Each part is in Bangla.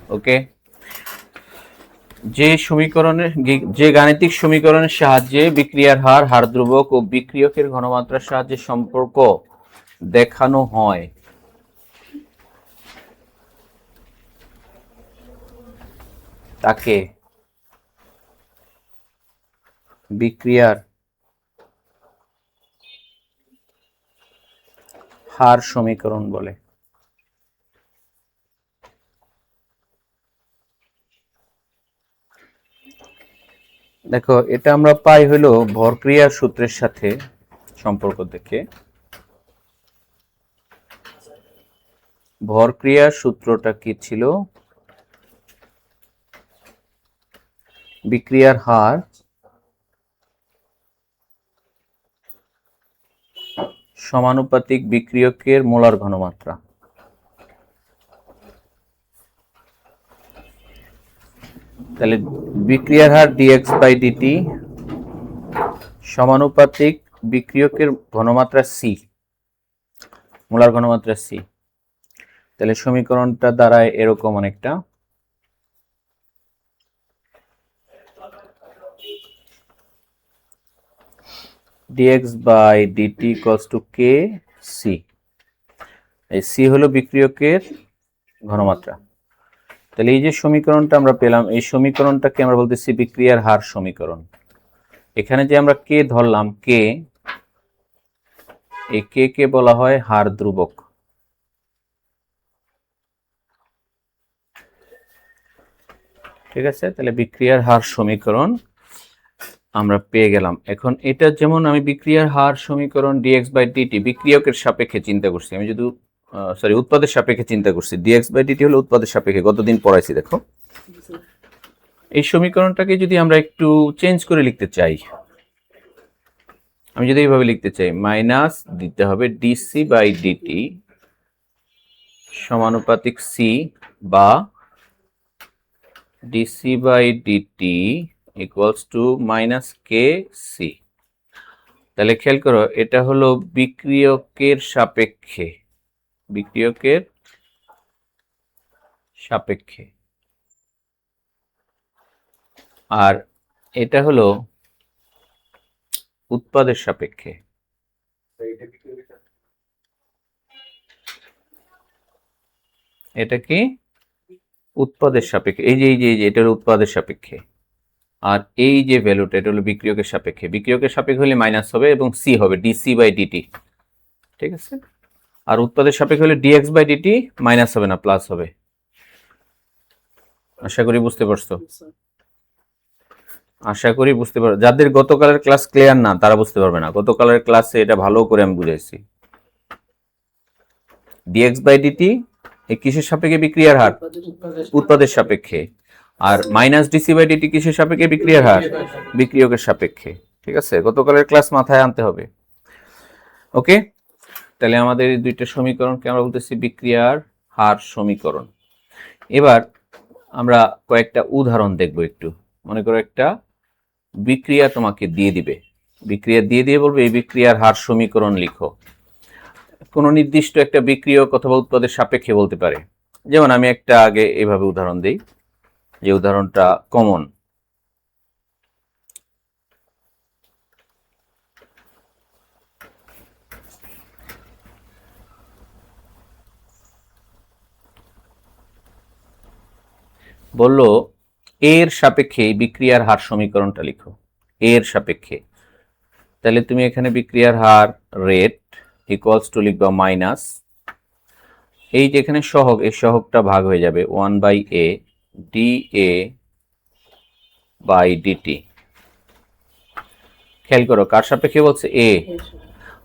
ওকে, যে গাণিতিক সমীকরণের সাহায্যে বিক্রিয়ার হার, হার ধ্রুবক ও বিক্রিয়কের ঘনমাত্রার সাহায্যে সম্পর্ক দেখানো হয় তাকে বিক্রিয়ার হার সমীকরণ বলে। দেখো, এটা আমরা পাই হলো ভরক্রিয়ার সূত্রের সাথে সম্পর্ক দেখে। ভরক্রিয়ার সূত্রটা কি ছিল? বিক্রিয়ার হার সমানুপাতিক বিক্রিয়কের মোলার ঘনমাত্রা। তাহলে বিক্রিয়ার হার dx বাই dt সমানুপাতিক বিক্রিয়কের ঘনমাত্রা c, মোলার ঘনমাত্রা c। তাহলে সমীকরণটা দাঁড়ায় এরকম অনেকটা, dx by dt equals to kc। এই c হলো বিক্রিয়কের ঘনমাত্রা। তাহলে এই যে সমীকরণটা আমরা পেলাম, এই সমীকরণটাকে আমরা বলতেছি বিক্রিয়ার হার সমীকরণ। এখানে যে আমরা কে ধরলাম, এই কে বলা হয় হার ধ্রুবক। ঠিক আছে, তাহলে বিক্রিয়ার হার সমীকরণ আমরা পেয়ে গেলাম। এখন এটা যেমন আমি বিক্রিয়ার হার সমীকরণ dx বাই dt বিক্রিয়কের সাপেক্ষে চিন্তা করছি, আমি যদি উৎপাদের সাপেক্ষে চিন্তা করছি, dx বাই dt হলো উৎপাদের সাপেক্ষে, গতদিন পড়াইছি। দেখো, এই সমীকরণটাকে যদি আমরা একটু চেঞ্জ করে লিখতে চাই, আমি যদি এইভাবে লিখতে চাই, মাইনাস দিতে হবে dc বাই dt সমানুপাতিক c, বা dc by dt equals to minus kc। তাহলে খেয়াল করো, এটা হলো বিক্রিয়কের সাপেক্ষে, বিক্রিয়কের সাপেক্ষে, আর এটা হলো উৎপাদের সাপেক্ষে। এটা কি উৎপাদের সাপেক্ষে, এই যে এটা হলো উৎপাদের সাপেক্ষে, আর এই যে ভ্যালুটা এটা হলো বিক্রিয়কের সাপেক্ষে। বিক্রিয়কের সাপেক্ষে হলে মাইনাস হবে এবং সি হবে ডিসি বাই ডিটি। ঠিক আছে, আর উৎপাদের সাপেক্ষে হলে ডিএক্স বাই ডিটি মাইনাস হবে না, প্লাস হবে। আশা করি বুঝতে পারছো, আশা করি বুঝতে পারো। যাদের গতকালের ক্লাস ক্লিয়ার না তারা বুঝতে পারবে না, গতকালের ক্লাসে এটা ভালো করে আমি বুঝাইছি। ডিএক্স বাই ডিটি এই কিসের সাপেক্ষে বিক্রিয়ার হার? উৎপাদের সাপেক্ষে। আর মাইনাস ডিসি বাই ডিটি কিসের সাপেক্ষে বিক্রিয়ার হার? বিক্রিয়কের সাপেক্ষে। ঠিক আছে, গতকালের ক্লাস মাথায় আনতে হবে। ওকে, তাহলে আমাদের এই দুইটা সমীকরণকে আমরা বলতেছি বিক্রিয়ার হার সমীকরণ। এবার আমরা কয়েকটা উদাহরণ দেখব একটু। মনে করো একটা বিক্রিয়া তোমাকে দিয়ে দিবে, বিক্রিয়া দিয়ে বলবে এই বিক্রিয়ার হার সমীকরণ লিখো। কোনো নির্দিষ্ট একটা বিক্রিয়ক অথবা উৎপাদের সাপেক্ষে বলতে পারে। যেমন আমি একটা আগে এভাবে উদাহরণ দিই, যে উদাহরণটা কমন। বললো এর সাপেক্ষে বিক্রিয়ার হার সমীকরণটা লিখো, এর সাপেক্ষে। তাহলে তুমি এখানে বিক্রিয়ার হার রেট ইকুয়ালস টু লিখবা মাইনাস, এই যে এখানে সহগ, এই সহগটা ভাগ হয়ে যাবে 1 by A d A by dt. খেয়াল করো কার সাপেক্ষে বলছে? এ।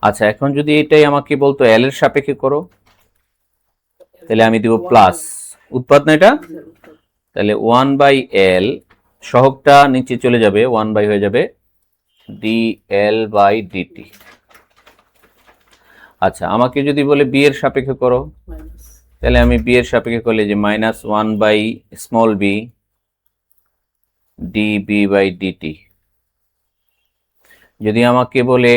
আচ্ছা, এখন যদি এটাই আমাকে বলতো এল এর সাপেক্ষে করো, তাহলে আমি দিব প্লাস, উৎপাদ না এটা, তাহলে 1 বাই এল, সহগটা নিচে চলে যাবে, 1 বাই হয়ে যাবে ডি এল বাই ডিটি। আচ্ছা, আমাকে যদি বলে বি এর সাপেক্ষে করো, তাহলে আমি বি এর সাপেক্ষে করলে যে minus 1 by small B d B by dt. যদি আমাকে বলে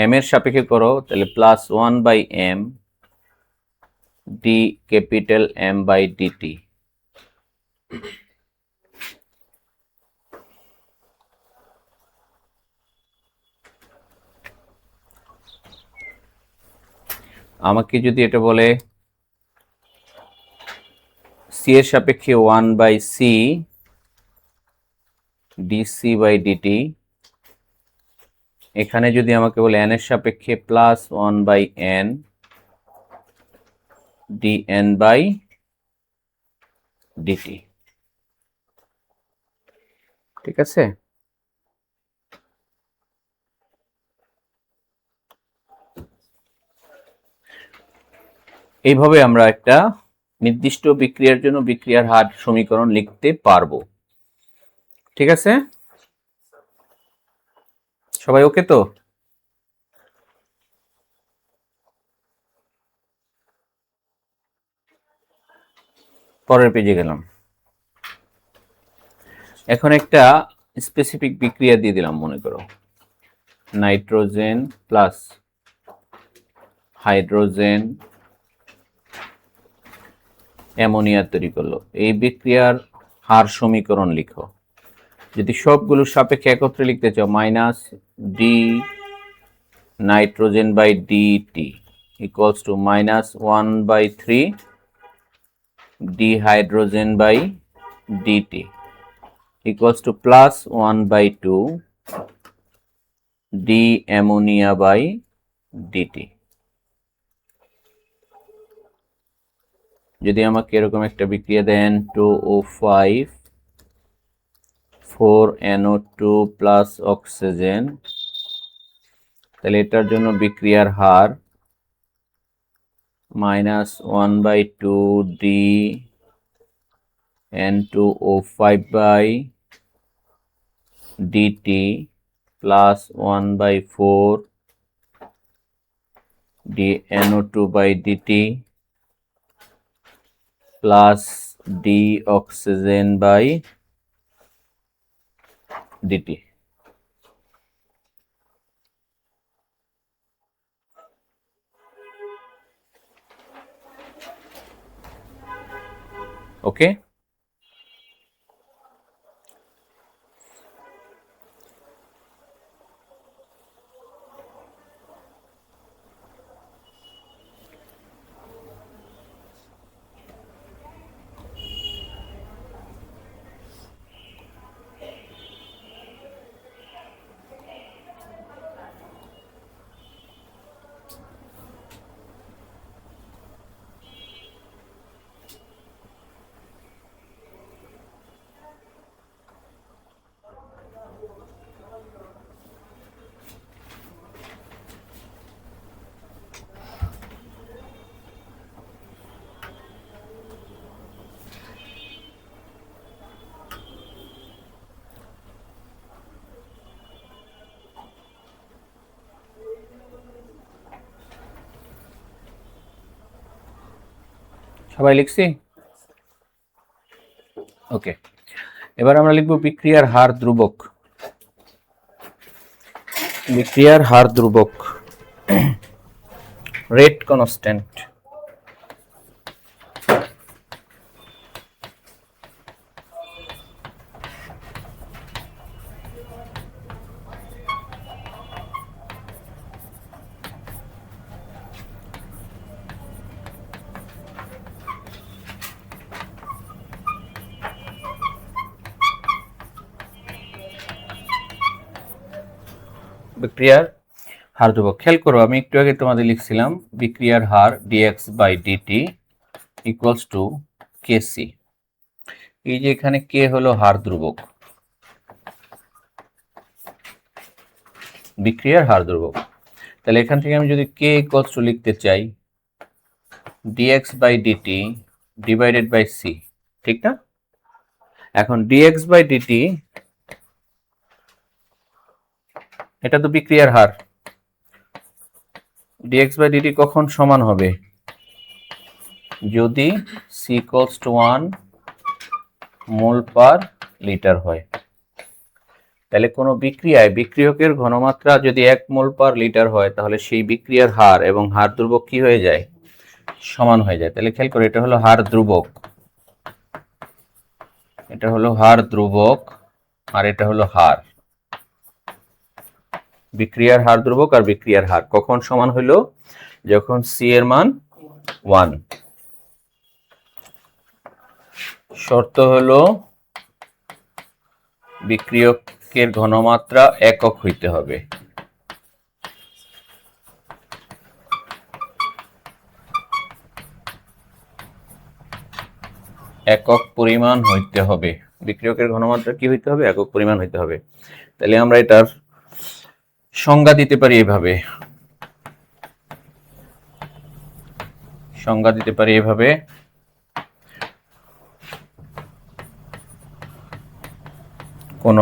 এম এর সাপেক্ষে করো, তাহলে plus 1 by M d capital M by dt. আমাকে যদি এটা বলে সি এর সাপেক্ষে 1/c ডিসি বাই ডিটি, এখানে যদি আমাকে বলে n এর সাপেক্ষে plus 1/n dn by DT, ঠিক আছে? এইভাবে আমরা একটা নির্দিষ্ট বিক্রিয়ার জন্য বিক্রিয়ার হার সমীকরণ লিখতে পারবো, ঠিক আছে? সবাই ওকে তো? পরের পেজে গেলাম। এখন একটা স্পেসিফিক বিক্রিয়া দিয়ে দিলাম, মনে করো নাইট্রোজেন প্লাস হাইড্রোজেন অ্যামোনিয়া তৈরি করলো। এই বিক্রিয়ার হার সমীকরণ লিখো। যদি সবগুলো সাপেক্ষে একত্রে লিখতে চাও, minus d nitrogen by DT equals to minus 1/3 d hydrogen by dt equals to plus 1/2 d ammonia by dt। যদি আমাকে এরকম একটা বিক্রিয়া দেন 2O5 4NO2 প্লাস অক্সিজেন, তাহলে এটার জন্য বিক্রিয়ার হার minus 1/2 d N2O5 by dt plus 1/4 dNO2 by dt plus d oxygen by dt। ওকে, সবাই লিখছি? ওকে, এবার আমরা লিখব বিক্রিয়ার হার ধ্রুবক। বিক্রিয়ার হার ধ্রুবক রেট কনস্ট্যান্ট। বিক্রিয়ার হার ধ্রুবক। খেয়াল করো, আমি একটু আগে তোমাদের লিখছিলাম বিক্রিয়ার হার dx by DT equals to kc. এই যে এখানে কে হলো হার ধ্রুবক, বিক্রিয়ার হার ধ্রুবক। তাহলে এখান থেকে আমি যদি কে ইকুয়ালস টু লিখতে চাই dx by dt divided by C, ঠিক না? এখন dx বাই ডিটি এটা তো বিক্রিয়ার হার। dx বাই ডিটি কখন সমান হবে? যদি c equals to 1 mole per litre হয়। তাহলে কোনো বিক্রিয়ায় বিক্রিয়কের ঘনমাত্রা যদি 1 মোল পার লিটার হয়, তাহলে সেই বিক্রিয়ার হার এবং হার ধ্রুবক কি হয়ে যায়? সমান হয়ে যায়। তাহলে খেয়াল করো, এটা হলো হার ধ্রুবক। এটা হলো হার ধ্রুবক আর এটা হলো হার, বিক্রিয়ার হার ধ্রুবক আর বিক্রিয়ার হার কখন সমান হইলো? যখন সি এর মান 1। শর্ত হলো বিক্রিয়কের ঘনমাত্রা একক হইতে হবে। একক পরিমাণ হইতে হবে। বিক্রিয়কের ঘনমাত্রা কি হইতে হবে? একক পরিমাণ হইতে হবে। তাহলে আমরা এটার সংজ্ঞা দিতে পারি এভাবে, সংজ্ঞা দিতে পারি এভাবে, কোন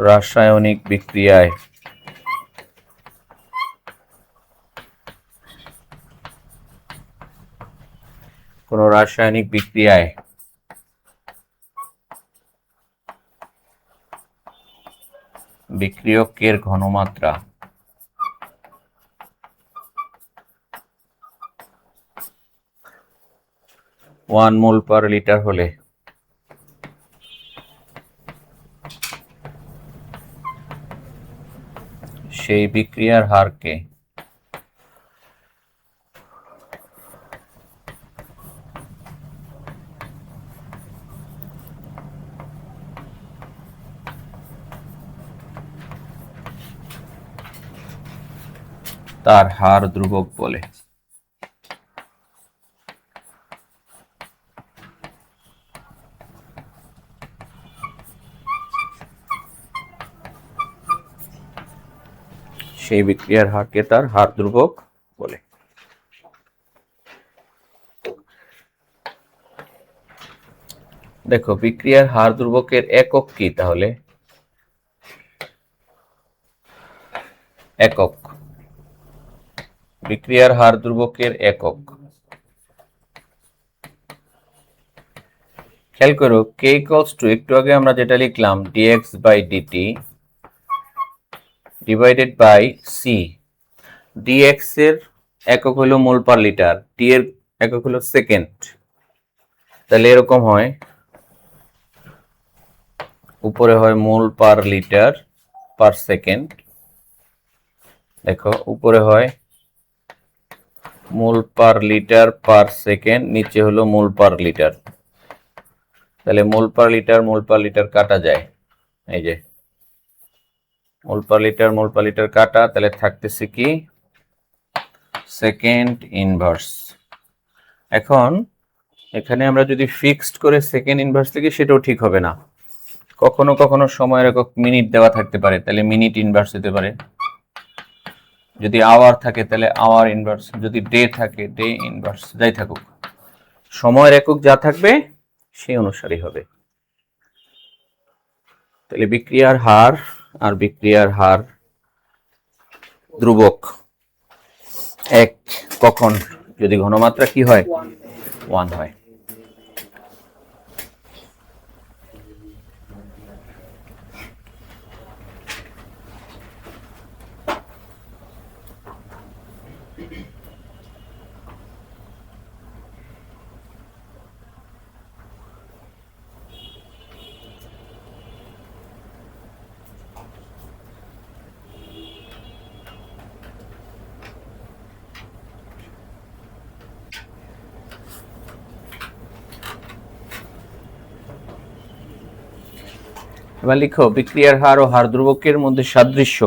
রাসায়নিক বিক্রিয়ায় বিক্রিয়কের ঘনমাত্রা 1 মোল পার লিটার হলে সেই বিক্রিয়ার হারকে তার হার ধ্রুবক বলে। সেই বিক্রিয়ার হারকে তার হার ধ্রুবক বলে। দেখো বিক্রিয়ার হার ধ্রুবকের একক কি? তাহলে একক, বিক্রিয়ার হার ধ্রুবকের একক খেয়াল করো, কে ইকুয়ালস টু, একটু আগে আমরা যেটা লিখলাম dx by dt divided by C. dx এর একক হলো মোল পার লিটার, টি এর একক হলো সেকেন্ড। তাহলে এরকম হয়, উপরে হয় মোল পার লিটার পার সেকেন্ড, দেখো উপরে হয় মোল পার লিটার পার সেকেন্ড, নিচে হলো মোল পার লিটার। তাহলে মোল পার লিটার কাটা যায়, এই যে মোল পার লিটার কাটা, তাহলে থাকতেছে কি সেকেন্ড ইনভার্স। এখন এখানে আমরা যদি ফিক্সড করে সেকেন্ড ইনভার্স লিখি সেটাও ঠিক হবে না, কখনো কখনো সময়ের একক মিনিট দেওয়া থাকতে পারে, তাহলে মিনিট ইনভার্স হতে পারে। যদি আওয়ার থাকে তাহলে আওয়ার ইনভার্স, যদি ডে থাকে ডে ইনভার্স, যাই থাকুক সময়ের একক যা থাকবে সেই অনুসারেই হবে। তাহলে বিক্রিয়ার হার আর বিক্রিয়ার হার ধ্রুবক এক কখন? যদি ঘনমাত্রা কি হয়? 1 হয়। এবার লিখো বিক্রিয়ার হার ও হার ধ্রুবকের মধ্যে সাদৃশ্য।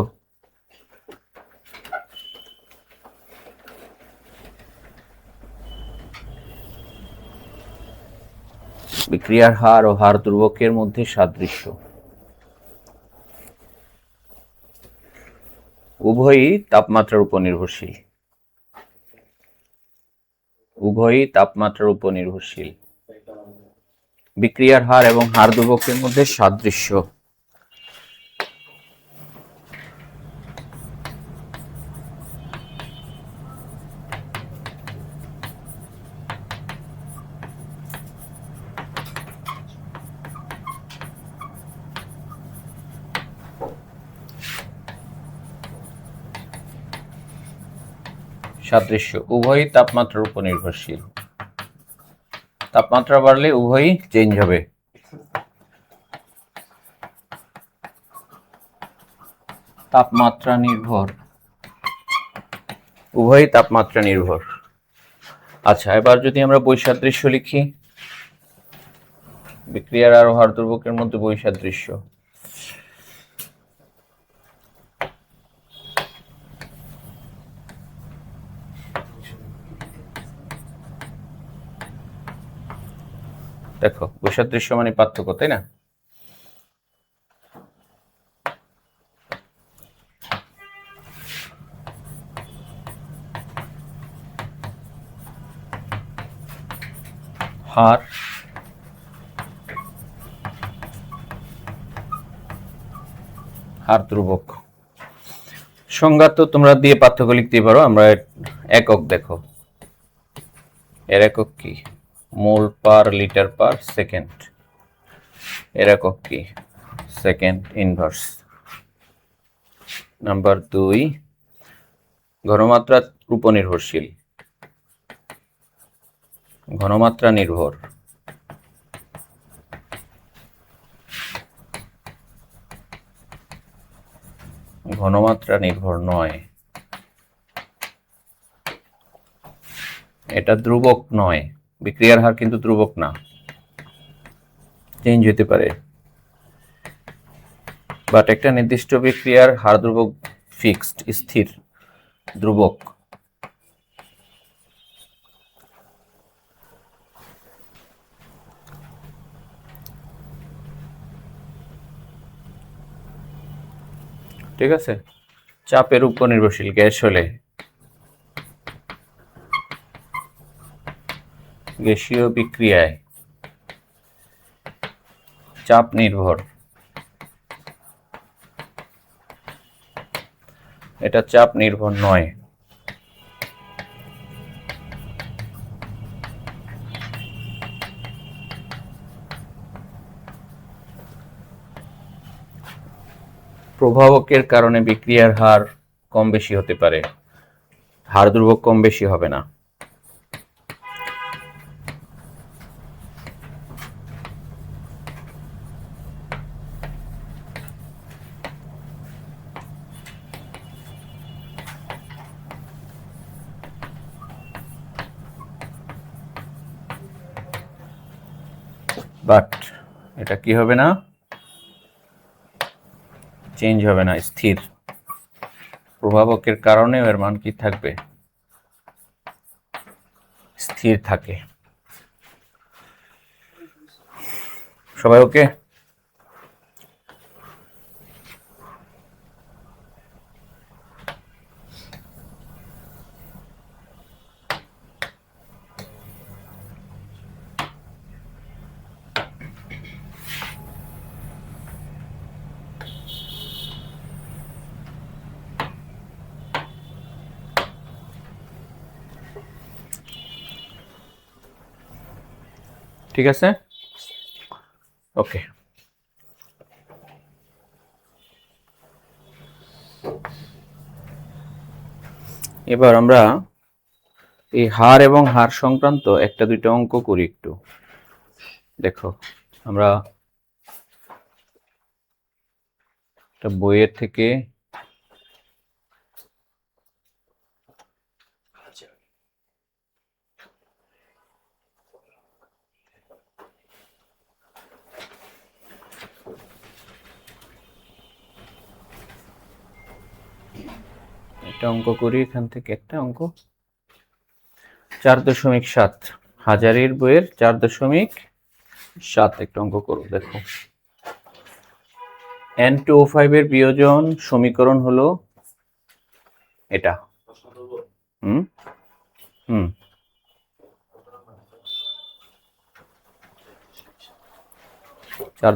বিক্রিয়ার হার ও হার ধ্রুবকের মধ্যে সাদৃশ্য, উভয়ই তাপমাত্রার উপর নির্ভরশীল। উভয়ই তাপমাত্রার উপর নির্ভরশীল। বিক্রিয়ার হার এবং হার ধ্রুবকের মধ্যে সাদৃশ্য, সাদৃশ্য উভয়ই তাপমাত্রার উপর নির্ভরশীল। তাপমাত্রা বাড়লে উভয়ই চেঞ্জ হবে। তাপমাত্রা নির্ভর, উভয়ই তাপমাত্রা নির্ভর। আচ্ছা, এবার যদি আমরা বৈসাদৃশ্য লিখি, বিক্রিয়ার আর হার ধ্রুবকের মধ্যে বৈসাদৃশ্য। দেখো, বৈসাদৃশ্য মানে পার্থক্য, তাই না? হার ধ্রুবক সংজ্ঞা তো তোমরা দিয়ে পার্থক্য লিখতে পারো। আমরা একক দেখো, এর একক কি? মোল পার লিটার পার সেকেন্ড। এর একক কি? Second inverse. নাম্বার 2, ঘনমাত্রা উপর নির্ভরশীল, ঘনমাত্রা নির্ভর। ঘনমাত্রা নির্ভর নয়, এটা ধ্রুবক নয়। বিক্রিয়ার হার কিন্তু ধ্রুবক না, চেঞ্জ হতে পারে। বাট একটা নির্দিষ্ট বিক্রিয়ার হার ধ্রুবক ফিক্সড, স্থির, ধ্রুবক। ঠিক আছে? চাপের উপর নির্ভরশীল, গ্যাস হলে গ্যাসীয় বিক্রিয়ায় চাপ নির্ভর, এটা চাপ নির্ভর নয়। প্রভাবকের কারণে বিক্রিয়ার হার কম বেশি হতে পারে, হার ধ্রুবক কম বেশি হবে না। বাট এটা কি হবে না? চেঞ্জ হবে না, স্থির। প্রভাবকের কারণে এর মান কি থাকবে? স্থির থাকে। সবাই ওকে? ঠিক আছে, ওকে। এবার আমরা এই হার এবং হার সংক্রান্ত একটা দুইটা অঙ্ক করি একটু। দেখো, আমরা একটা বইয়ের থেকে একটা অঙ্ক করি। এখান থেকে একটা অঙ্ক 4.7, হাজারের বইয়ের 4.7 একটা অঙ্ক করো। দেখো, N2O5 এর বিয়োজন সমীকরণ হলো এটা। হুম হুম 4.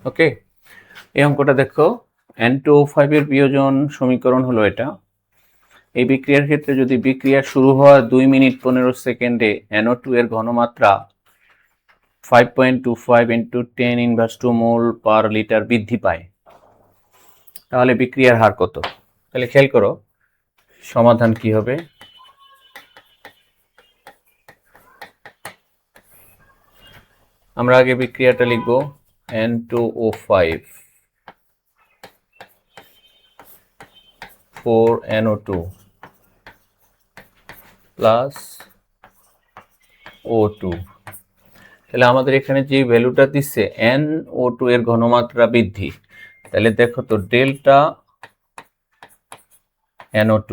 ওকে, এই অঙ্কটা দেখো, N2O5 এর বিয়োজন সমীকরণ হলো এটা। এই বিক্রিয়ার ক্ষেত্রে যদি বিক্রিয়া শুরু হওয়ার 2 মিনিট 15 সেকেন্ডে NO2 এর ঘনমাত্রা 5.25 × 10⁻² মোল পার লিটার বৃদ্ধি পায়, তাহলে বিক্রিয়ার হার কত? তাহলে খেয়াল করো সমাধান কি হবে। আমরা আগে বিক্রিয়াটা লিখব, N2O5 4NO2 প্লাস O2। তাহলে আমাদের এখানে যে ভ্যালুটা দিচ্ছে NO2 এর ঘনমাত্রা বৃদ্ধি, তাহলে দেখো তো ডেল্টা NO2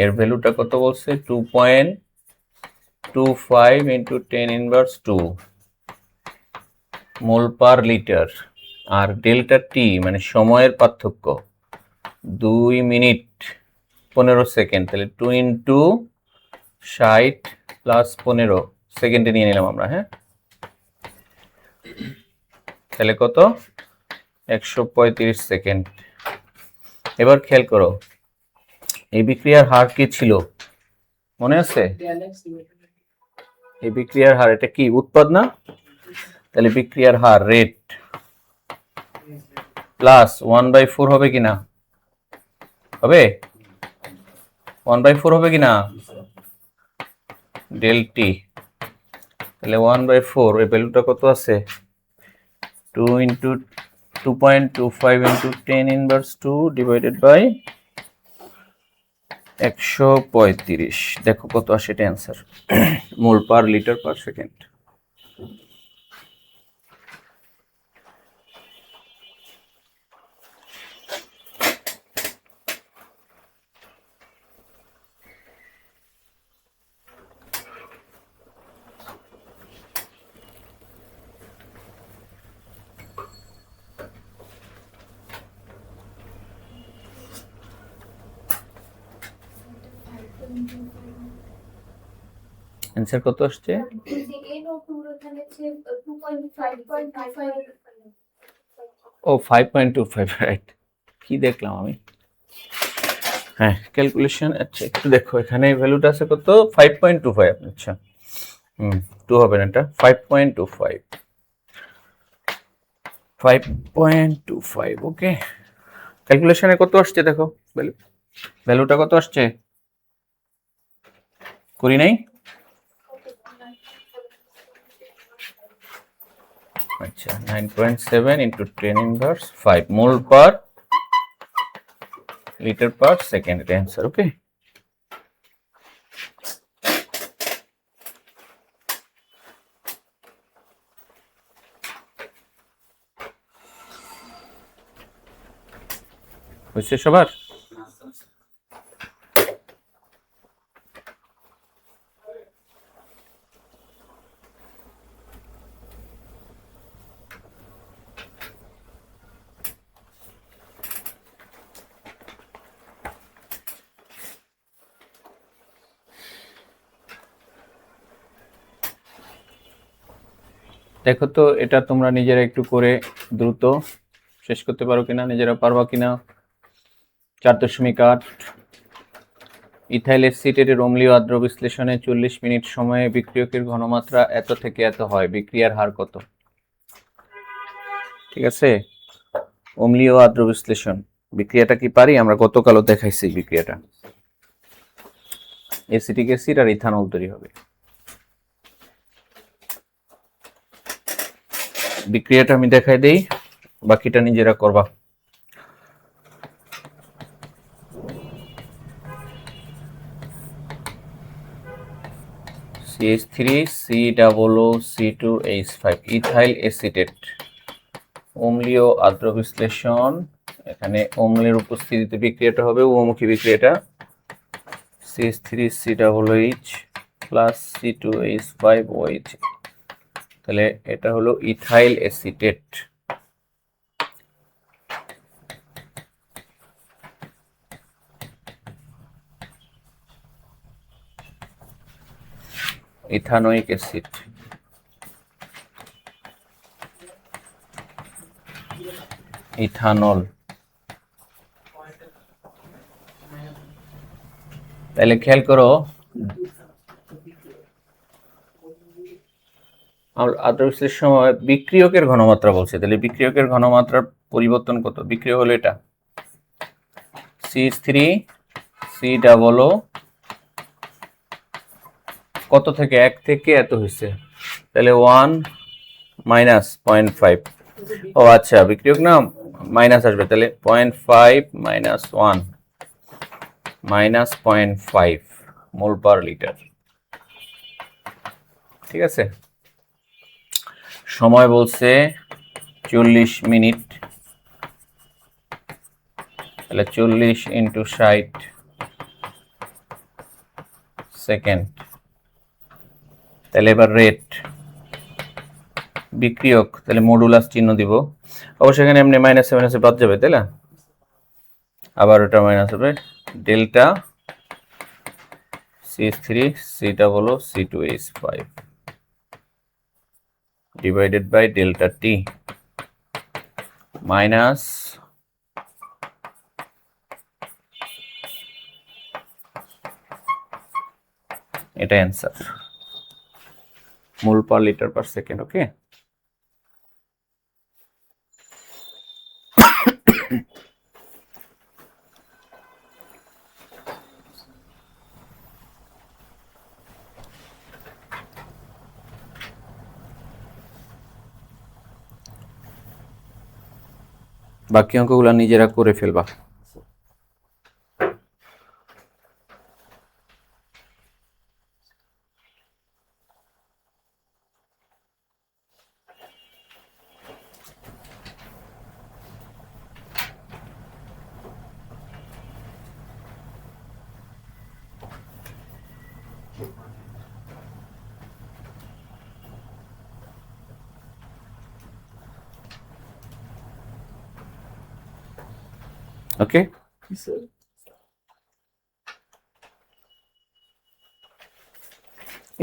এর ভ্যালুটা কত বলছে, 2.25 × 10⁻² মোল পার লিটার। আর ডেল্টা টি মানে সময়ের পার্থক্য 2 মিনিট 15 সেকেন্ড, তাহলে 2 × 60 + 15 সেকেন্ডে নিয়ে নিলাম আমরা। হ্যাঁ, তাহলে কত, 135 সেকেন্ড। এবার খেয়াল করো এই বিক্রিয়ার হার কি ছিল মনে আছে? এই বিক্রিয়ার হার, এটা কি উৎপাদ না? তাহলে বিক্রিয়ার হার রেট প্লাস 1/4 হবে কিনা? হবে 1/4 হবে কিনা ডেল টি। তাহলে 1/4 এই ভ্যালুটা কত আছে, 2.25 × 10⁻² ডিভাইডেড বাই 135। দেখো কত আসে এটা answer, mole per litre per second. Answer কত আসছে? ও 5.25, রাইট। কি দেখলাম আমি, হ্যাঁ ক্যালকুলেশন। আচ্ছা একটু দেখো, এখানে ভ্যালুটা আছে কত, 5.25। আচ্ছা 2 হবে না, এটা 5.25। 5.25 ওকে। ক্যালকুলেশনে কত আসছে দেখো, ভ্যালুটা কত আসছে, করি নাই? আচ্ছা 9.7 × 10⁻5 mole per litre per second, answer. Okay, হয়েছে সবার? দেখো তো এটা তোমরা নিজেরা একটু করে দ্রুত শেষ করতে পারো কিনা, নিজেরা পারবা কিনা। 4.8 ইথাইল এসিটেটের অম্লীয় আদ্র বিশ্লেষণে 40 মিনিট সময়ে বিক্রিয়কের ঘনমাত্রা এত থেকে এত হয়, বিক্রিয়ার হার কত? ঠিক আছে, অম্লীয় আদ্র বিশ্লেষণ বিক্রিয়াটা কি পারি আমরা, গতকালও দেখাইছি বিক্রিয়াটা। এসিটিক অ্যাসিড আর ইথানল তৈরি হবে। বিক্রিয়াটা আমি দেখাই দেই, বাকিটা নিজেরা করবা। CH3COO2H5 ইথাইল এসিটেট অম্লীয় আদ্র বিশ্লেষণ। এখানে অম্লের উপস্থিতিতে বিক্রিয়াটা হবে উভমুখী বিক্রিয়াটা, CH3COOH প্লাস C2H5OH। তাহলে এটা হলো ethyl acetate. Ethanoic acid. Ethanol. তাহলে খেয়াল করো, আদর্শের সময় বিক্রিয়কের ঘনমাত্রা বলছে, তাহলে বিক্রিয়কের ঘনমাত্রার পরিবর্তন কত? বিক্রিয়ক হলো এটা CH3COO কত থেকে 1 থেকে এত হয়েছে, তাহলে 1 মাইনাস 0.5। ও আচ্ছা, বিক্রিয়ক না মাইনাস আসবে, তাহলে 0.5 মাইনাস 1 মাইনাস 0.5 মোল পার লিটার। ঠিক আছে, সময় বলছে 40 মিনিট, তাহলে 40 × 60 সেকেন্ড। তাহলে এবার রেট, বিক্রিয়ক, তাহলে মডুলাস চিহ্ন দিব, অবশ্যই এখানে এমনি মাইনাসে মাইনাসে বাদ যাবে, তাই না? আবার ওটা মাইনাস হবে, delta CH3COO C2H5 divided by delta t minus এটা answer, mole per litre per second. Okay, বাকি অঙ্কগুলো নিজেরা করে ফেলবা। ওকে,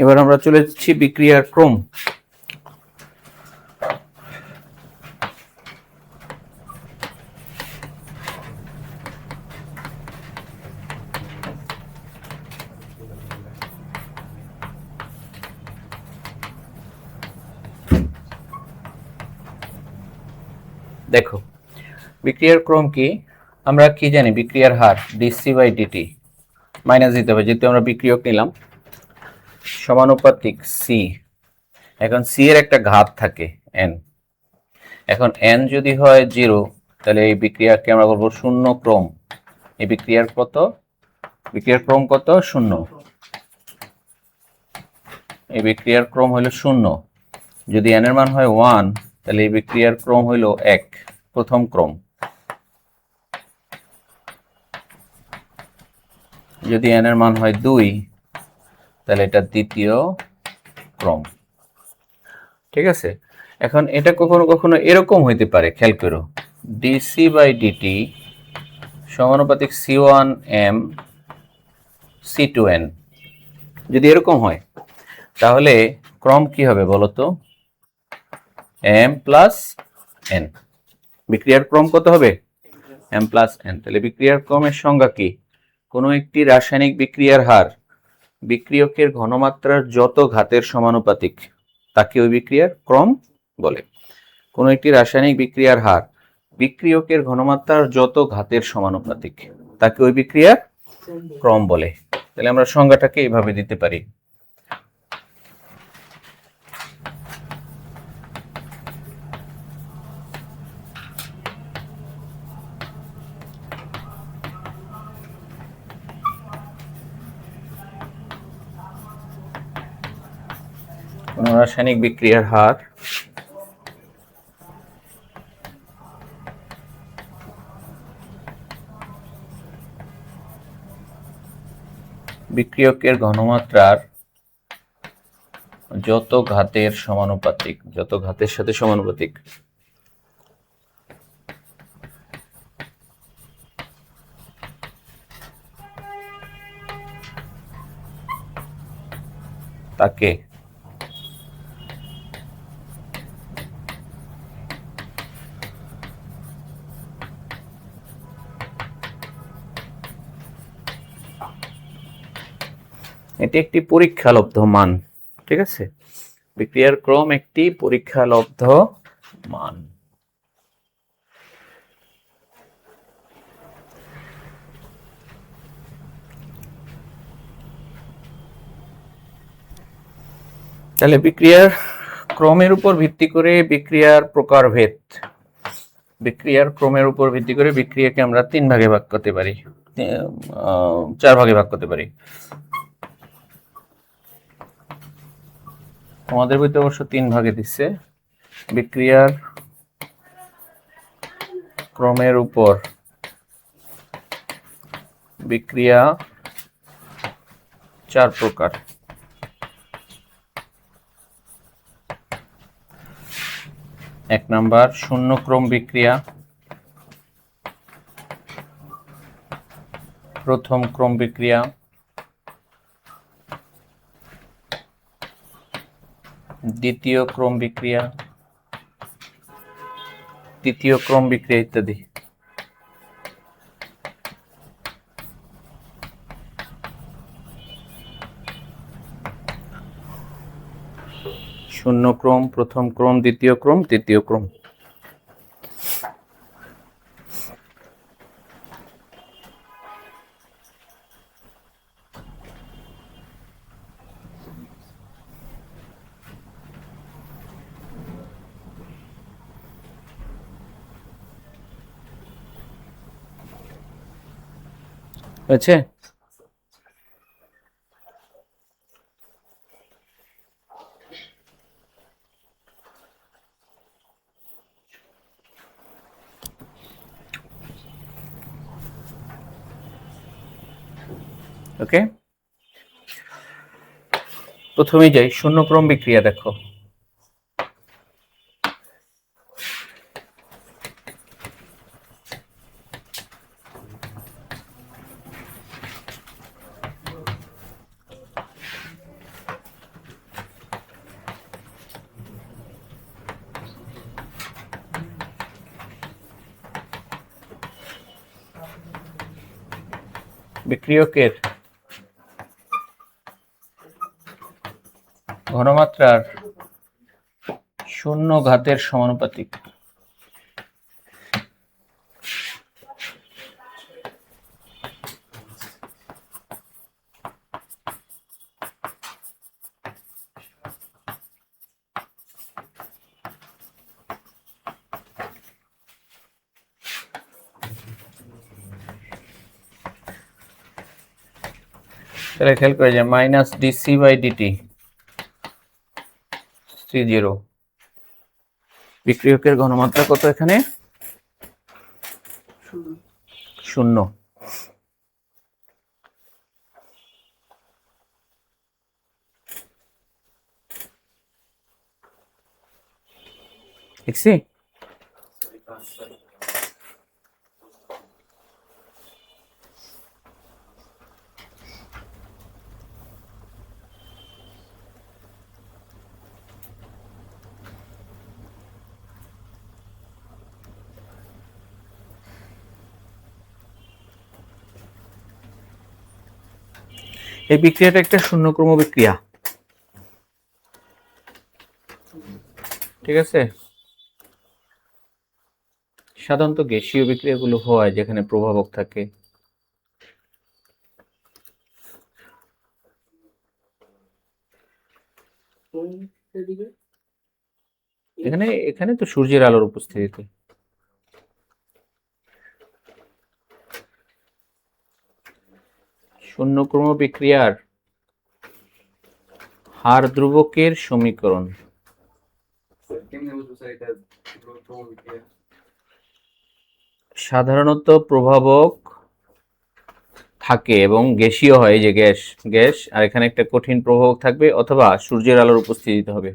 এবার আমরা চলে যাচ্ছি বিক্রিয়ার ক্রম। দেখো, বিক্রিয়ার ক্রম কি? আমরা কি জানি? বিক্রিয়ার হার dc/dt মাইনাস দিতে হবে, যেহেতু আমরা বিক্রিয়ক নিলাম, সমানুপাতিক সি। এখন সি এর একটা ঘাত থাকে n, এখন n যদি হয় 0, তাহলে এই বিক্রিয়াকে আমরা বলবো শূন্য ক্রম। এই বিক্রিয়ার ক্রম কত? 0। এই বিক্রিয়ার ক্রম হলো 0। যদি n এর মান হয় 1, তাহলে এই বিক্রিয়ার ক্রম হলো 1, প্রথম ক্রম। যদি n এর মান হয় 2, তাহলে এটা দ্বিতীয় ক্রম। ঠিক আছে, এখন এটা কখনো কখনো এরকম হইতে পারে, খেয়াল করো, dc/dt সমানুপাতিক C1m C2n। যদি এরকম হয়, তাহলে ক্রম কি হবে বলো তো? m + n। বিক্রিয়ার ক্রম কত হবে? m + n। তাহলে বিক্রিয়ার ক্রমের সংজ্ঞা কি? কোনো একটি রাসায়নিক বিক্রিয়ার হার বিক্রিয়কের ঘনমাত্রার যত ঘাতের সমানুপাতিক তাকে ওই বিক্রিয়ার ক্রম বলে। কোনো একটি রাসায়নিক বিক্রিয়ার হার বিক্রিয়কের ঘনমাত্রার যত ঘাতের সমানুপাতিক তাকে ওই বিক্রিয়ার ক্রম বলে। তাহলে আমরা সংজ্ঞাটাকে এইভাবে দিতে পারি, কোনো রাসায়নিক বিক্রিয়ার হার বিক্রিয়কের ঘনমাত্রার যত ঘাতের সমানুপাতিক, যত ঘাতের সাথে সমানুপাতিক তাকে এটি একটি পরীক্ষালব্ধ মান, ঠিক আছে? বিক্রিয়ার ক্রম একটি পরীক্ষালব্ধ মান। তাহলে বিক্রিয়ার ক্রমের উপর ভিত্তি করে বিক্রিয়ার প্রকারভেদ, বিক্রিয়ার ক্রমের উপর ভিত্তি করে বিক্রিয়াকে আমরা 3 ভাগে ভাগ করতে পারি, 4 ভাগে ভাগ করতে পারি। আমাদের বইতে অবশ্য 3 ভাগে দিচ্ছে। বিক্রিয়ার ক্রমের উপর বিক্রিয়া 4 প্রকার। এক নাম্বার শূন্য ক্রম বিক্রিয়া, প্রথম ক্রম বিক্রিয়া, দ্বিতীয় ক্রম বিক্রিয়া, তৃতীয় ক্রম বিক্রিয়া ইত্যাদি। শূন্য ক্রম, প্রথম ক্রম, দ্বিতীয় ক্রম, তৃতীয় ক্রম। হয়েছে? ওকে, প্রথমেই যাই শূন্য ক্রম বিক্রিয়া। দেখো বিক্রিয়কের ঘনমাত্রার শূন্য ঘাতের সমানুপাতিক। তাহলে খেয়াল করে যে minus DC by dt C0, বিক্রিয়কের ঘনমাত্রা কত এখানে? শূন্য। দেখছি? এই বিক্রিয়াটা একটা শূন্যক্রম বিক্রিয়া, ঠিক আছে? সাধারণত গ্যাসীয় বিক্রিয়াগুলো হয় যেখানে প্রভাবক থাকে। এখানে এখানে তো সূর্যের আলোর উপস্থিতিতে। শূন্যক্রম বিক্রিয়ার হার ধ্রুবকের সমীকরণ। সাধারণত প্রভাবক থাকে এবং গ্যাসীয় হয়, যে গ্যাস গ্যাস, আর এখানে একটা কঠিন প্রভাবক থাকবে অথবা সূর্যের আলোর উপস্থিতিতে হবে।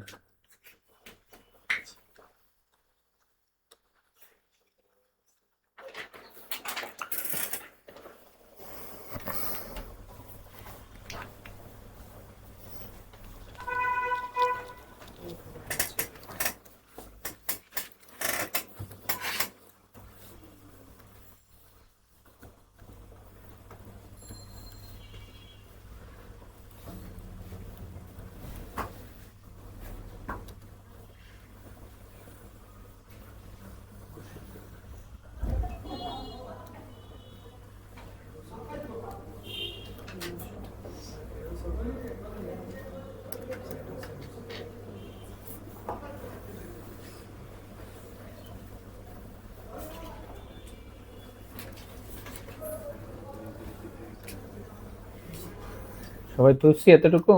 সবাই তুলছি এতটুকু?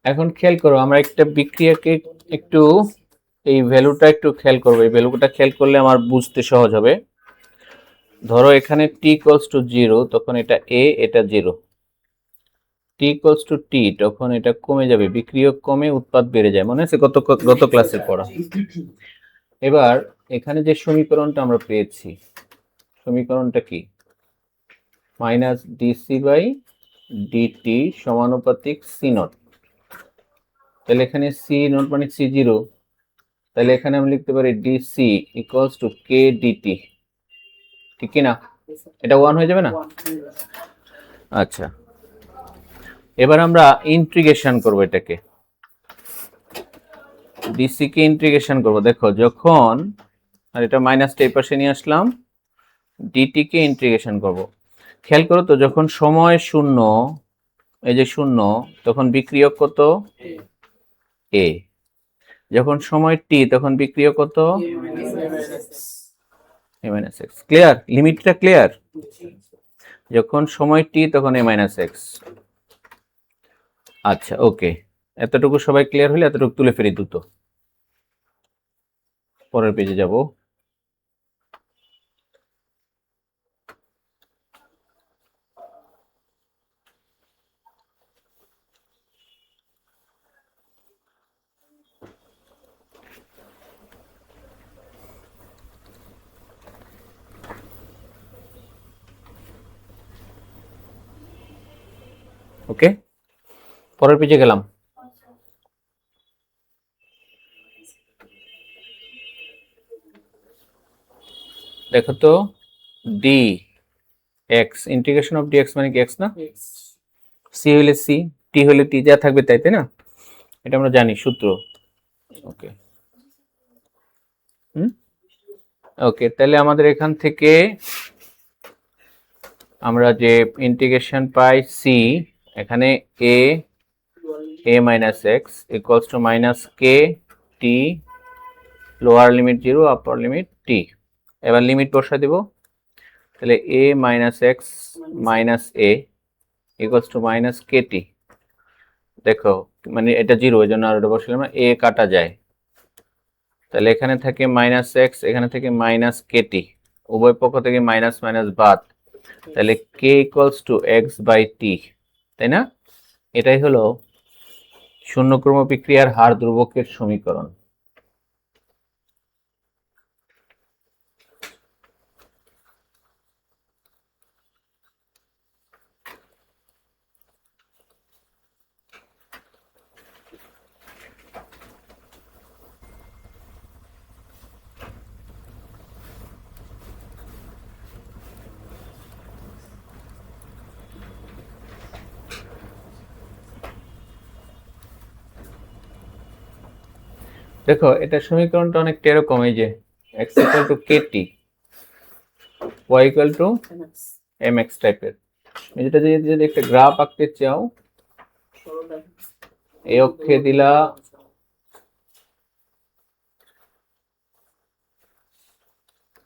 এখন খেয়াল করো, আমরা একটা বিক্রিয়াকে একটু এই ভ্যালুটা একটু খেয়াল করবো। এই ভ্যালুটা খেয়াল করলে আমার বুঝতে সহজ হবে। ধরো এখানে t ইকুয়ালস টু 0, তখন এটা a, এটা 0। t ইকুয়ালস টু t, তখন এটা কমে যাবে, বিক্রিয়ক কমে উৎপাদ বেড়ে যায়। মনে আছে গত ক্লাসে পড়া। এবার এখানে যে সমীকরণটা আমরা পেয়েছি, সমীকরণটা কি? মাইনাস ডিসি বাই ডিটি সমানুপাতিক সি নট। তাহলে এখানে সি নট মানে সি জিরো, তাহলে এখানে আমি লিখতে পারি dc equals to k dt, ঠিক কি না? এটা 1 হয়ে যাবে না? আচ্ছা, এবার আমরা ইন্টিগ্রেশন করব এটাকে, ডিসি কে ইন্টিগ্রেশন করব। দেখো যখন, আর এটা মাইনাসটা এই পাশে নিয়ে আসলাম, ডিটি কে ইন্টিগ্রেশন করব। খেয়াল করো তো, যখন সময় শূন্য, এই যে শূন্য, তখন বিক্রিয়ক কত? এ। যখন সময় টি, তখন বিক্রিয়ক কত? এ মাইনাস এক্স। ক্লিয়ার? লিমিটটা ক্লিয়ার? যখন সময় টি, তখন এ মাইনাস এক্স। আচ্ছা, ওকে, এতটুকু সবাই ক্লিয়ার হলে এতটুকু তুলে ফেলি দ্রুত, পরের পেজে যাব। ওকে, পরের পেজে গেলাম। দেখো তো, D x, integration of D x মানে কি? এক্স না? সি হলে সি, টি হলে টি, যা থাকবে তাই, তাই না? এটা আমরা জানি সূত্র। ওকে, ওকে, তাহলে আমাদের এখান থেকে আমরা যে ইন্টিগ্রেশন পাই সি, এখানে A minus X equals to minus K T, lower limit 0, upper limit T. এবার লিমিট বসা দিব, তাহলে A minus X minus A equals to minus K T. দেখো মানে এটা 0, এই জন্য আর ওটা বসালাম না, এ কাটা যায়, তাহলে এখানে থাকে মাইনাস এক্স, এখানে থেকে মাইনাস কে টি, উভয় পক্ষ থেকে মাইনাস মাইনাস বাদ, তাহলে K equals two x by T, তাই না? এটাই হলো শূন্যক্রম বিক্রিয়ার হার ধ্রুবকের সমীকরণ। দেখো এটা সমীকরণটা অনেকটা এরকম, এই যে x equal to kt, y equal to mx টাইপের। যেটা যদি একটা গ্রাফ আঁকতে চাও, এই অক্ষে দিলা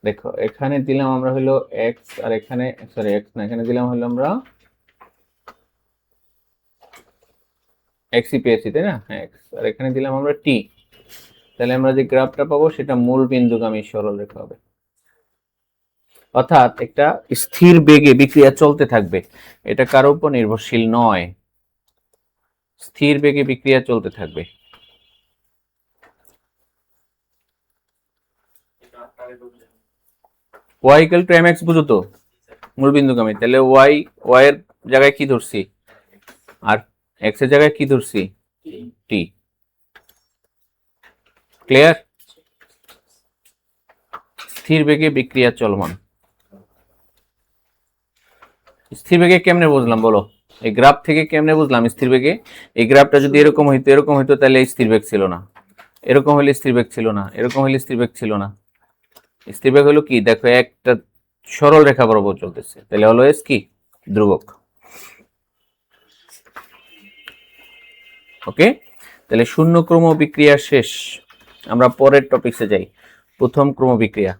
দেখো এখানে দিলাম আমরা হলো x, আর এখানে সরি x না, এখানে দিলাম হলো আমরা x ই পেয়েছি, তাই না? হ্যাঁ x, আর এখানে দিলাম আমরা t। তাহলে আমরা যে গ্রাফটা পাবো সেটা মূল বিন্দুগামী সরলরেখা হবে, অর্থাৎ একটা স্থির বেগে বিক্রিয়া চলতে থাকবে, এটা কারোর উপর নির্ভরশীল নয়, স্থির বেগে বিক্রিয়া চলতে থাকবে। y ইকুয়াল টু mx বুঝো তো, মূল বিন্দুগামী, তাহলে y এর জায়গায় কি ধরছি, আর x এর জায়গায় কি ধরছি? t। ক্লিয়ার? স্থির বেগে বিক্রিয়া চলমান। স্থির বেগে কেমনে বুঝলাম বলো? এই গ্রাফ থেকে কেমনে বুঝলাম স্থির বেগে? এই গ্রাফটা যদি এরকম হইতো তাহলে স্থির বেগ ছিল না, এরকম হলে স্থির বেগ ছিল না, এরকম হলে স্থির বেগ ছিল না। স্থির বেগ হলো কি? দেখো একটা সরল রেখা বরাবর চলতেছে, তাহলে অলওয়েজ কি? ধ্রুবক। ওকে, তাহলে শূন্য ক্রম বিক্রিয়া শেষ, আমরা পরের টপিকসে যাই। প্রথম ক্রম বিক্রিয়া।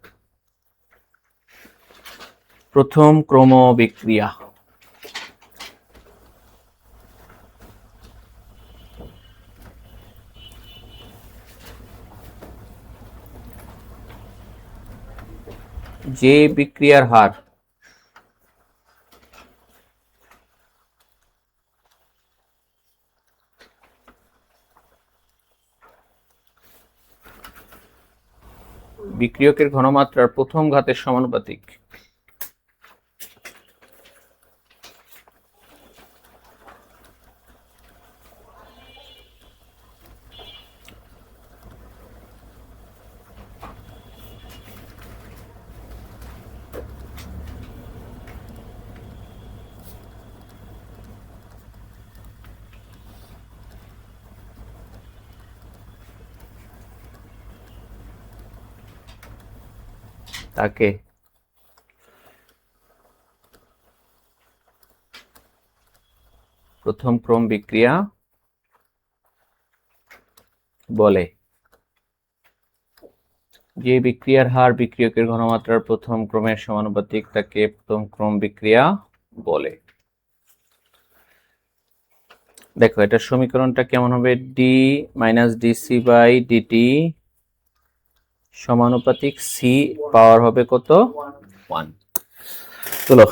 প্রথম ক্রম বিক্রিয়া যে বিক্রিয়ার হার বিক্রিয়কের ঘনমাত্রার প্রথম ঘাতের সমানুপাতিক। তাকে প্রথম ক্রম বিক্রিয়া বলে। যে বিক্রিয়ার হার বিক্রিয়কের ঘনমাত্রার প্রথম ক্রমের সমানুপাতিক তাকে প্রথম ক্রম বিক্রিয়া বলে। দেখো এটা সমীকরণটা কেমন হবে, d minus DC by dt সমানুপাতিক সি, পাওয়ার হবে কত, 1। চলো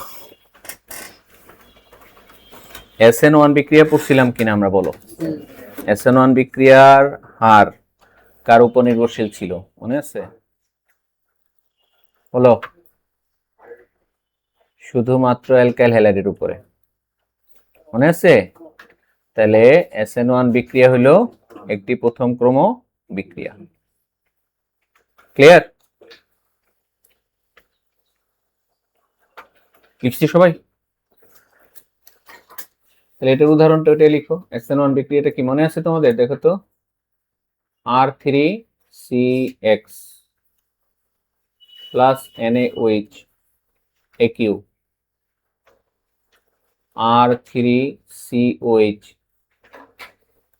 SN1 বিক্রিয়া পড়ছিলাম কিনা আমরা, বলো। SN1 বিক্রিয়ার হার কার উপর নির্ভরশীল ছিল মনে আছে? বলো। শুধুমাত্র অ্যালকাইল হ্যালাইডের উপরে, মনে আছে? তাহলে SN1 বিক্রিয়া হলো একটি প্রথম ক্রম বিক্রিয়া। ক্লিয়ার? লিখছি সবাই? তাহলে এটার উদাহরণটা ওইটা লিখো। SN1 বিক্রিয়াটা কি মনে আছে তোমাদের? দেখো তো, R3CX plus NaOH AQ R3COH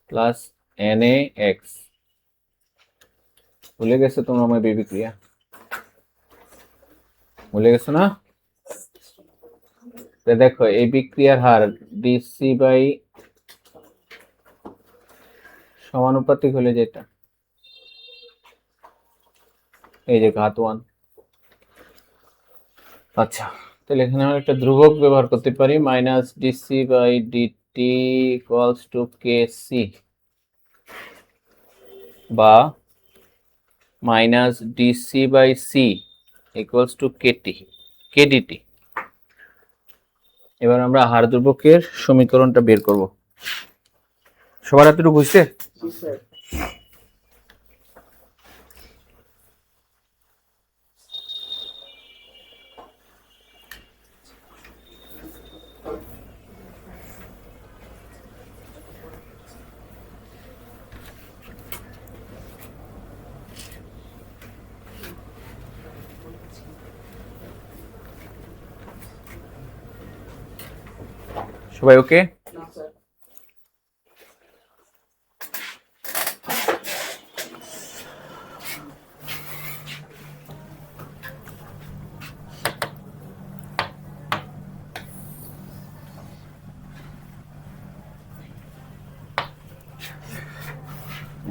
plus NaX। ভুলে গেছো তোমরা আমার বিক্রিয়া? ভুলে গেছো না? দেখো এই বিক্রিয়ার হার ডিসি বাই সমানুপাতিক হলে যেটা, এই যে ঘাত 1। আচ্ছা, তাহলে এখানে আমরা একটা ধ্রুবক ব্যবহার করতে পারি, minus DC by DT equals to KC, বা minus DC by C equals to KDT. এবার আমরা হার ধ্রুবকের সমীকরণটা বের করব। সবার এতটুকু বুঝছে? সবাই ওকে?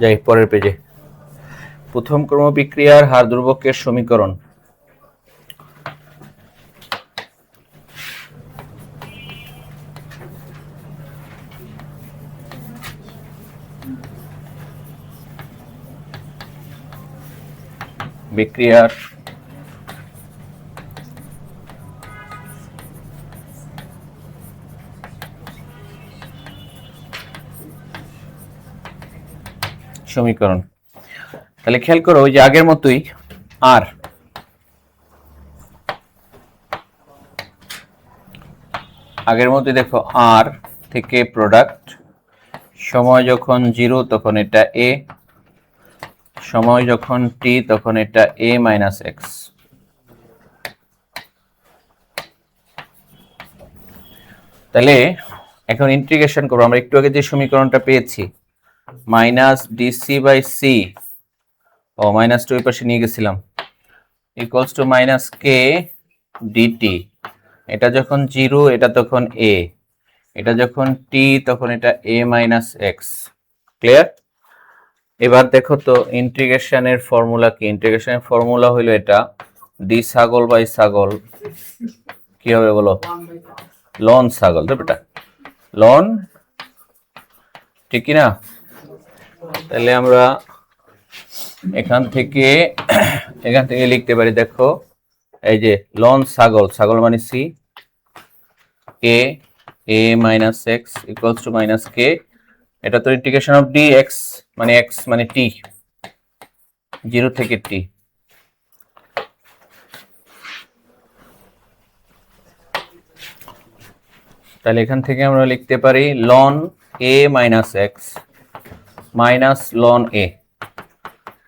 যাই পরের পেজে। প্রথম ক্রম বিক্রিয়ার হার ধ্রুবকের সমীকরণ। বিক্রিয়ার সমীকরণ। তাহলে খেয়াল করো, ওই যে আগের মতোই আর আগের মতোই দেখো, আর থেকে প্রোডাক্ট, সময় যখন 0 তখন এটা এ, সময় যখন টি তখন এটা এ মাইনাস এক্স। তাহলে এখন ইন্টিগ্রেশন করবো। আমরা একটু আগে যে সমীকরণটা পেয়েছি, মাইনাস ডিসি বাই সি, ও মাইনাসটা ওই পাশে নিয়ে গেছিলাম, equals to minus k dt. এটা যখন 0 এটা তখন এ, এটা যখন টি তখন এটা এ মাইনাস এক্স। ক্লিয়ার? এবার দেখো তো ইন্টিগ্রেশনের ফর্মুলা কি। ইন্টিগ্রেশনের ফর্মুলা হলো এটা, ডি ছাগল বাই ছাগল কি হবে বলো? লন ছাগল, তো বেটা লন, ঠিক কি না? তাহলে আমরা এখান থেকে লিখতে পারি, দেখো এই যে লন ছাগল, ছাগল মানে C, K A minus X equals to minus K, এটা তো ইন্টিগ্রেশন অফ ডি এক্স মানে টি, 0 থেকে টি। তাহলে এখান থেকে আমরা লিখতে পারি ln A minus X minus ln A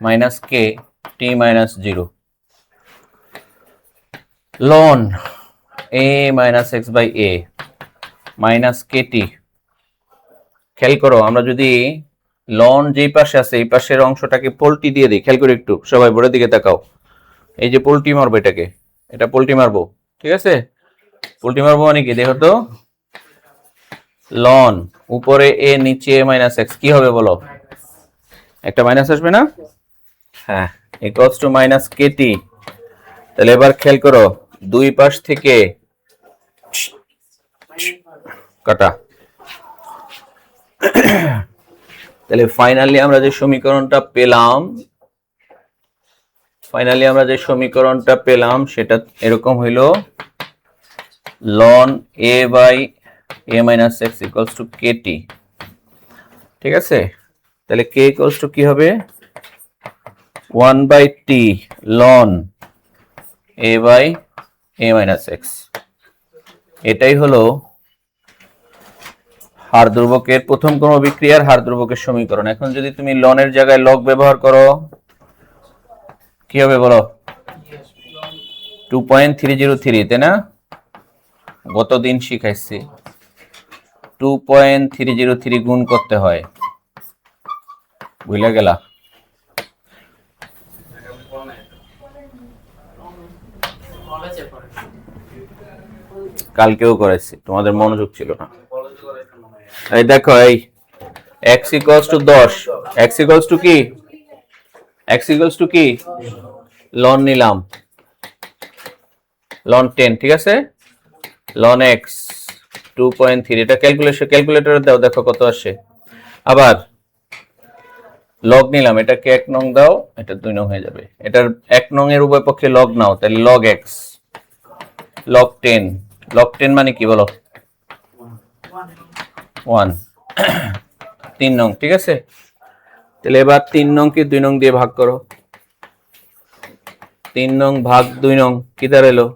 minus K T minus 0, ln A minus X by A minus K T. খেয়াল করো, আমরা যদি লন যেই পাশে আছে এই পাশের অংশটাকে পোল্টি দিয়ে দিই, খেয়াল করে একটু সবাই বোর্ডের দিকে তাকাও, এই যে পোল্টি মারবো এটাকে, এটা পোল্টি মারবো, ঠিক আছে? পোল্টি মারবো মানে কি দেখো তো, লন উপরে এ নিচে মাইনাস এক্স, কি হবে বলো? একটা মাইনাস আসবে না? হ্যাঁ, ইকুয়ালস টু মাইনাস কে টি। তাহলে এবার খেয়াল করো, দুই পাশ থেকে কাটা। তাহলে ফাইনালি আমরা যে সমীকরণটা পেলাম সেটা এরকম হইল, ln A by A minus X equals to K T, ঠিক আছে? তাহলে কে ইকুয়ালস টু কি হবে? 1 by T ln A by A minus X. এটাই হলো হার ধ্রুবকের প্রথম ক্রম বিক্রিয়ার হার ধ্রুবকের সমীকরণ। এখন যদি তুমি লনের জায়গায় লগ ব্যবহার করো কি হবে বলো? 2.303, তাই না? গতদিন শিখাইছি 2.303 গুণ করতে হয়, বুঝলে গেলা? কালকেও করেছি, তোমাদের মনোযোগ ছিল না। এই দেখো, এই x equals two 10, x equals to কি? x ইকুয়ালস টু কি? লন নিলাম, লন 10, ঠিক আছে? লন x 2.3, এটা ক্যালকুলেটরে দাও, দেখো কত আসে। আবার লগ নিলাম, এটাকে 1 নং দাও, এটা 2 নং হয়ে যাবে। এটার 1 নং এর উভয় পক্ষে লগ নাও, তাহলে লগ x লগ 10, লগ 10 মানে কি বলো? 1 3 নং, ঠিক আছে? তাহলে এবার 3 নং কে 2 নং দিয়ে ভাগ করো, 3 নং ভাগ 2 নং কি দাঁড়ালো?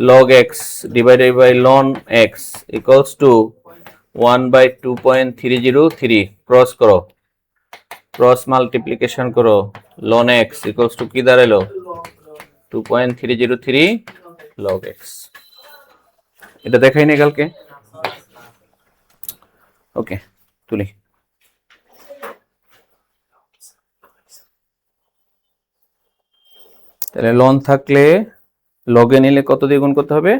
log x divided by ln x equals to 1 by 2.303, cross করো, ক্রস মাল্টিপ্লিকেশন করো, ln x equals to কি দাঁড়ালো? 2.303 log x। এটা দেখাই নি কালকে? ওকে, তুলি। তাহলে লন থাকলে লগে নিলে কত দিয়ে গুণ করতে হবে?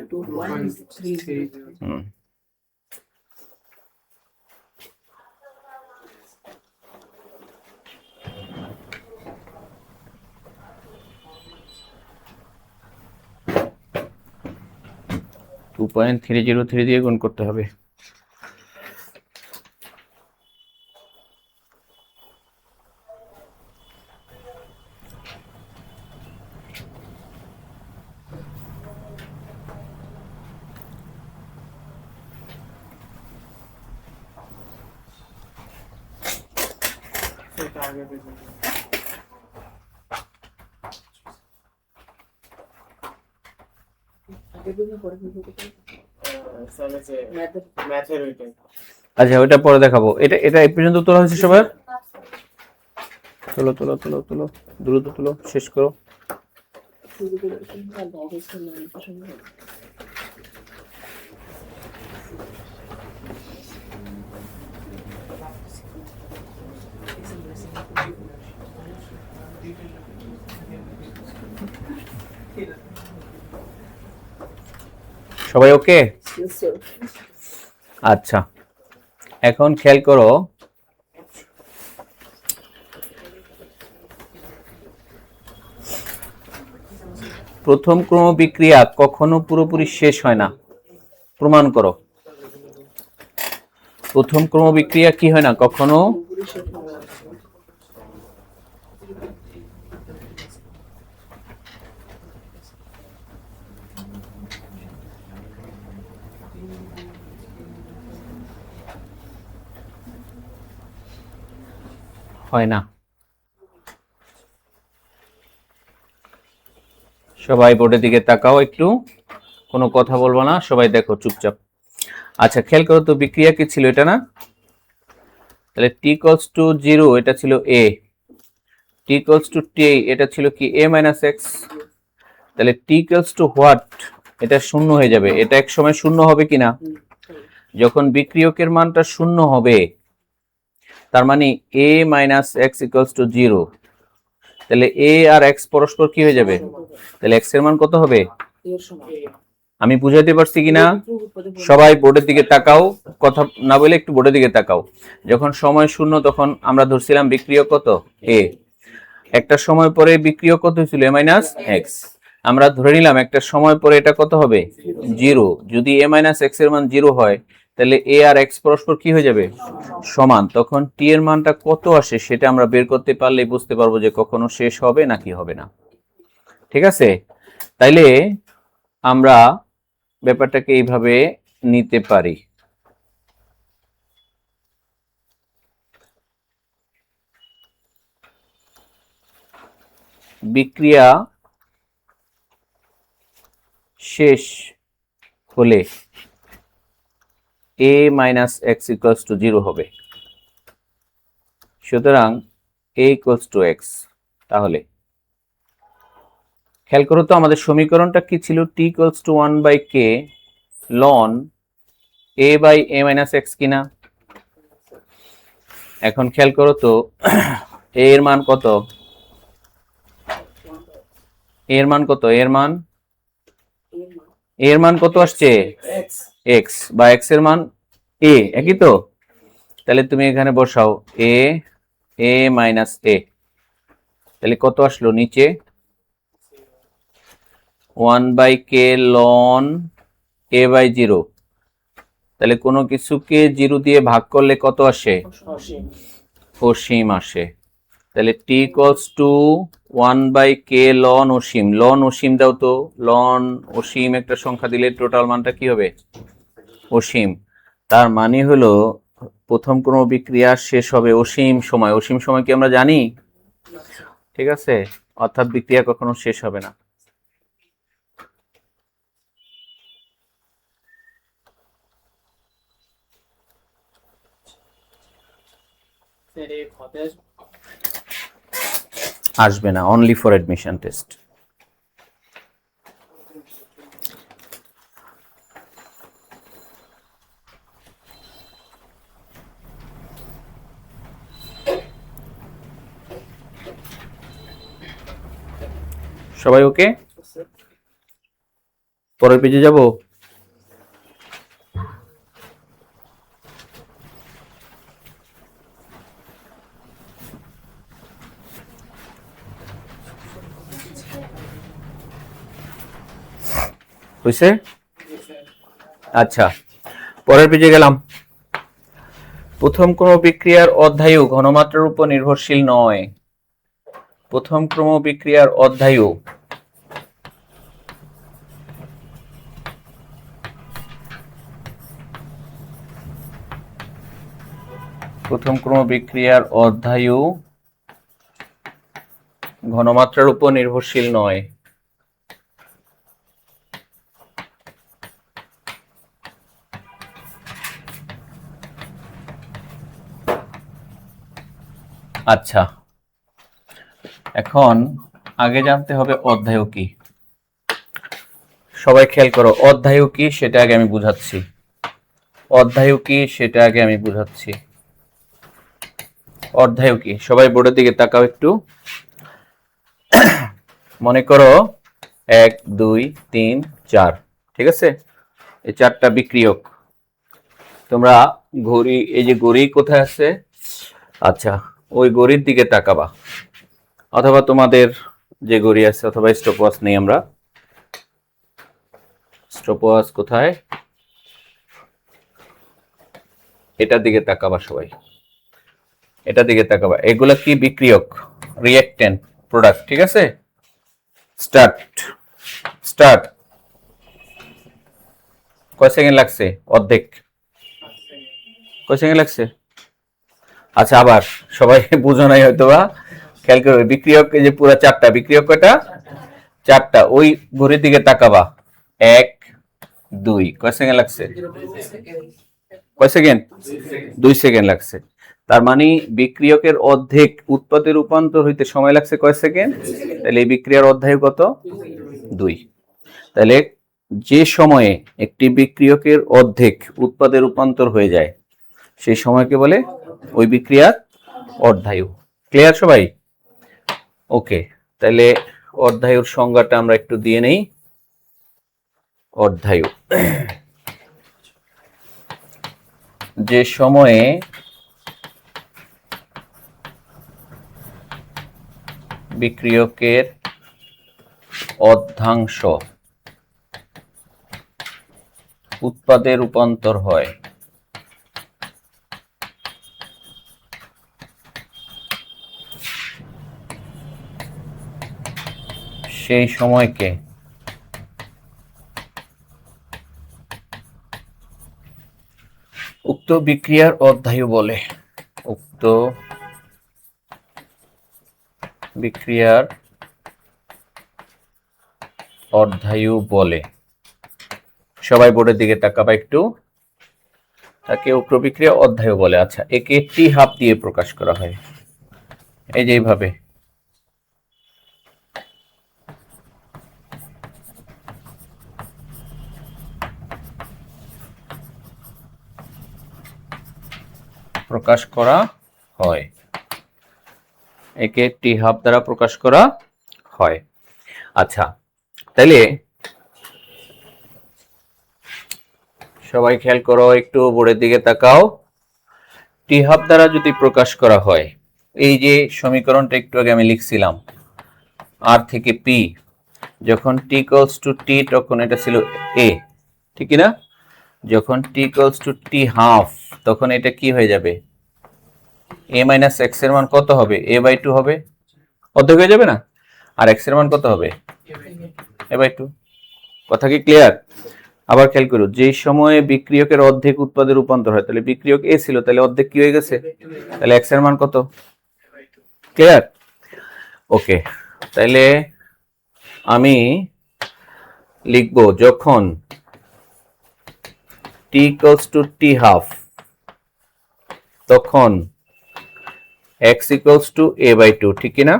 2.303 দিয়ে গুণ করতে হবে। আচ্ছা, ওইটা পরে দেখাবো। এটা এই পর্যন্ত তোলা হয়েছে সবার? তোলো তোলো তোলো তোলো, দ্রুত তোলো, শেষ করো। সবাই ওকে? আচ্ছা, এখন খেয়াল করো, প্রথম ক্রম বিক্রিয়া কখনো পুরোপুরি শেষ হয় না, প্রমাণ করো। প্রথম ক্রম বিক্রিয়া কি হয় না, কখনো হয় না। সবাই বোর্ডের দিকে তাকাও, একটু কোনো কথা বলবো না, সবাই দেখো চুপচাপ। আচ্ছা খেয়াল করো তো, বিক্রিয়া কি ছিল এটা না? তাহলে t equals to 0 এটা ছিল a, t equals to t এটা ছিল কি a minus x। তাহলে t equals to what, এটা শূন্য হয়ে যাবে। এটা এক সময় শূন্য হবে কিনা? যখন বিক্রিয়কের মানটা শূন্য হবে, তার মানে a minus x equals to 0, তাহলে a আর x পরস্পর কি হয়ে যাবে? তাহলে x এর মান কত হবে? আমি বুঝাইতে পারছি কিনা? সবাই বোর্ডের দিকে তাকাও, কথা না বলে একটু বোর্ডের দিকে তাকাও। যখন সময় শূন্য তখন আমরা ধরছিলাম বিক্রিয়ক কত? a। একটা সময় পরে বিক্রিয়ক কত ছিল? a minus x। আমরা ধরে নিলাম একটা সময় পরে এটা কত হবে? 0। যদি a minus x এর মান 0 হয়, তাহলে a আর x পরস্পর কি হয়ে যাবে? সমান। তখন t এর মানটা কত আসে সেটা আমরা বের করতে পারলেই বুঝতে পারবো যে কখনো শেষ হবে নাকি হবে না। ঠিক আছে? তাইলে আমরা ব্যাপারটাকে এইভাবে নিতে পারি। বিক্রিয়া শেষ হলে a minus x equals to 0 হবে। সুতরাং a equals to x। তাহলে খেয়াল করো তো আমাদের সমীকরণটা কি ছিল? t equals to 1 by k ln a by a minus x কিনা? এখন খেয়াল করো তো a এর মান কত? a এর মান কত? a এর মান কত আসছে? x বা x এর মান a, একই তো? তাহলে তুমি এখানে বসাও a minus a, তাহলে কত আসলো নিচে? 1 by k ln a by 0। তাহলে কোনো কিছুকে 0 দিয়ে ভাগ করলে কত আসে? অসীম আসে। তাহলে t equals to 1 by k ln Asim. ln অসীম দাও তো, ln অসীম একটা সংখ্যা দিলে টোটাল মানটা কি হবে? অসীম। তার মানে হলো প্রথম ক্রম বিক্রিয়া শেষ হবে অসীম সময়। অসীম সময় কি আমরা জানি? ঠিক আছে, অর্থাৎ বিক্রিয়া কখনো শেষ হবে না। আসবে না, অনলি ফর অ্যাডমিশন টেস্ট। সবাই ওকে? পরের পেজে যাব। হয়েছে? আচ্ছা পরের পেজে গেলাম। প্রথম ক্রম বিক্রিয়ার অধ্যায়ও ঘনমাত্রার উপর নির্ভরশীল নয়। প্রথম ক্রম বিক্রিয়ার অধ্যায়ও ঘনমাত্রার উপর নির্ভরশীল নয়। আচ্ছা এখন আগে জানতে হবে অধ্যায় কি। সবাই খেয়াল করো, অধ্যায় কি সেটা আগে আমি বুঝাচ্ছি। অধ্যায় কি সবাই বোর্ডের দিকে তাকাও একটু। মনে করো 1 2 3 4, ঠিক আছে? এই 4টা বিক্রিয়ক। তোমরা ঘড়ি, এই যে ঘড়ি কোথায় আছে? আচ্ছা ওই ঘড়ির দিকে তাকাবা, অথবা তোমাদের যে ঘড়ি আছে, অথবা স্টপওয়াচ নেই আমরা, স্টপওয়াচ কোথায়? এটার দিকে তাকাবা সবাই, এটার দিকে তাকাবা। এগুলা কি? বিক্রিয়ক, রিঅ্যাক্ট্যান্ট, প্রোডাক্ট। ঠিক আছে, স্টার্ট। স্টার্ট। কয় সেকেন্ড লাগছে? অর্ধেক। কয় সেকেন্ড লাগছে? আচ্ছা, আবার সবাই বুঝো নাই হয়তো বা, খেয়াল করবে। বিক্রিয়ক এই যে পুরো চারটা বিক্রিয়ক, কয়টা? চারটা। ওই ঘড়ির দিকে তাকাবা। 1 2, কয় সেকেন্ড লাগছে? কয় সেকেন্ড? 2 সেকেন্ড লাগছে। তার মানে বিক্রিয়কের অর্ধেক উৎপাদে রূপান্তর হইতে সময় লাগছে কয় সেকেন্ড? তাহলে এই বিক্রিয়ার অধ্যায় কত? 2। তাহলে যে সময়ে একটি বিক্রিয়কের অর্ধেক উৎপাদে রূপান্তর হয়ে যায় সেই সময়কে বলে ওই বিক্রিয়ার অর্ধায়ু। ক্লিয়ার সবাই? ওকে, তাহলে অর্ধায়ুর সংজ্ঞাটা আমরা একটু দিয়ে নেই। অর্ধায়ু, যে সময়ে বিক্রিয়কের অর্ধাংশ উৎপাদে রূপান্তর হয় সেই সময়কে উক্ত বিক্রিয়ার অর্ধায়ু বলে। উক্ত বিক্রিয়ার অর্ধায়ু বলে। সবাই বোর্ডের দিকে তাকাবা একটু। তাকে উক্ত বিক্রিয়া অর্ধায়ু বলে। আচ্ছা, একে টি হাফ দিয়ে প্রকাশ করা হয়, এই যে এইভাবে। প্রকাশ করা হয়, একে টি হাফ দ্বারা প্রকাশ করা হয়। আচ্ছা, তাহলে সবাই খেয়াল করো, একটু বোর্ডের দিকে তাকাও। টি হাফ দ্বারা যদি প্রকাশ করা হয়, এই যে সমীকরণটা একটু আগে আমি লিখছিলাম, আর থেকে পি, যখন টি ইকুয়ালস টু টি তখন এটা ছিল এ, ঠিক না? যখন t equals to t half তখন এটা কি হয়ে যাবে? এ মাইনাস এক্স এর মান কত হবে? এ বাই 2 হবে, অর্ধেক হয়ে যাবে না? আর এক্স এর মান কত হবে? এ বাই 2। কথা কি ক্লিয়ার? আবার খেয়াল করো, যে সময়ে বিক্রিয়কের অর্ধেক উৎপাদে রূপান্তর হয়, তাহলে বিক্রিয়ক এ ছিল, তাহলে অর্ধেক কি হয়ে গেছে? তাহলে এক্স এর মান কত? ক্লিয়ার? ওকে, তাহলে আমি লিখবো যখন t equals to t half তখন x equals to a by 2, ঠিক না?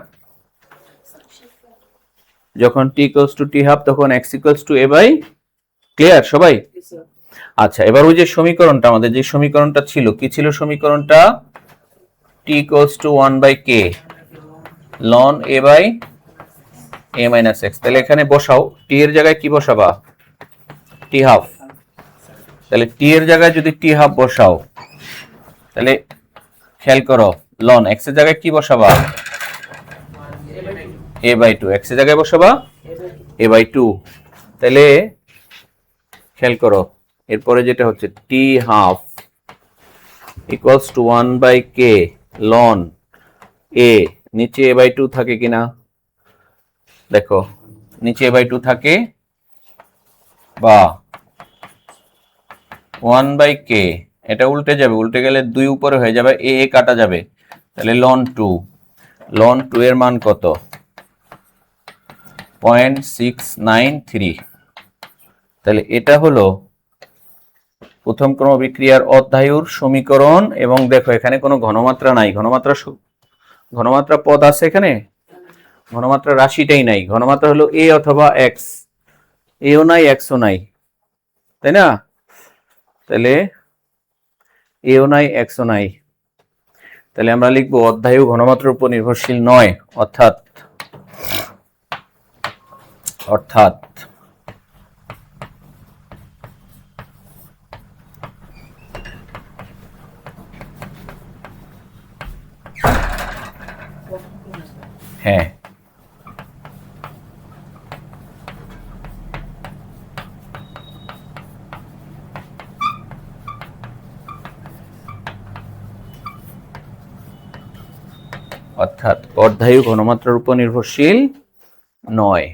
যখন t equals to t half তখন x equals to a by, clear সবাই? আচ্ছা, এবার ওই যে সমীকরণটা, আমাদের যে সমীকরণটা ছিল, কি ছিল সমীকরণটা? T equals to 1 by K ln A by A minus X. তাহলে এখানে বসাও, টি এর জায়গায় কি বসাবা? টি হাফ। তাহলে টি এর জায়গায় যদি টি হাফ বসাও, তাহলে খেয়াল করো, লন এক্স এর জায়গায় কি বসাবা? এ বাই 2। এক্স এর জায়গায় বসাবা এ বাই 2। তাহলে খেয়াল করো, এরপরে যেটা হচ্ছে T half equals to 1 by K ln A, নিচে এ বাই 2 থাকে কিনা? দেখো, নিচে এ বাই 2 থাকে, বা 1 বাই কে, এটা উল্টে যাবে, উল্টে গেলে 2 উপরে হয়ে যাবে, এ এ কাটা যাবে, তাহলে লন 2। লন 2 এর মান কত? 0.693। তাহলে এটা হলো প্রথম ক্রম বিক্রিয়ার অর্ধায়ুর সমীকরণ। এবং দেখো, এখানে কোনো ঘনমাত্রা নাই। ঘনমাত্রা পদ আছে এখানে? ঘনমাত্রা রাশিটাই নাই। ঘনমাত্রা হলো এ অথবা এক্স, এও নাই এক্সও নাই, তাই না? তাহলে এও নাই এক্সও নাই, তাহলে আমরা লিখবো অর্ধায়ু ঘনমাত্রার উপর নির্ভরশীল নয়, অর্থাৎ হ্যাঁ, অর্থাৎ অর্ধায়ু ঘনমাত্রার উপর নির্ভরশীল নয়।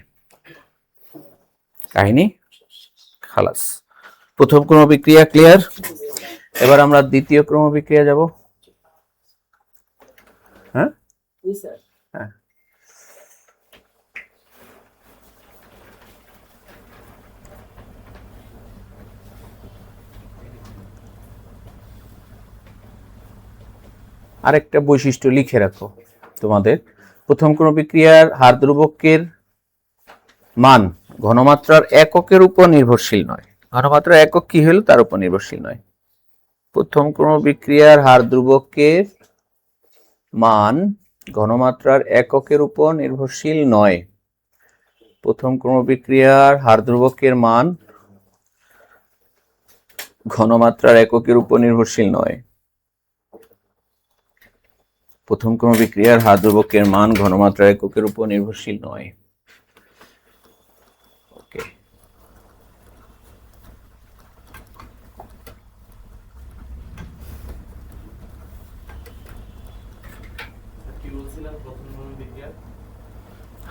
কাহিনী খালাস। প্রথম ক্রমবিক্রিয়া ক্লিয়ার। এবার আমরা দ্বিতীয় ক্রমবিক্রিয়া যাব। হ্যাঁ, হ্যাঁ, আরেকটা বৈশিষ্ট্য লিখে রাখো তোমাদের। প্রথম ক্রমবিক্রিয়ার হার ধ্রুবকের মান ঘনমাত্রার এককের উপর নির্ভরশীল নয়। ঘনমাত্রার একক কি হলো তার উপর নির্ভরশীল নয়। প্রথম ক্রমবিক্রিয়ার হার ধ্রুবকের মান ঘনমাত্রার এককের উপর নির্ভরশীল নয়। প্রথম ক্রমবিক্রিয়ার হার ধ্রুবকের মান ঘনমাত্রার এককের উপর নির্ভরশীল নয়। প্রথম ক্রমবিক্রিয়ার হার ধ্রুবকের মান ঘনমাত্রার এককের উপর নির্ভরশীল নয়। ওকে,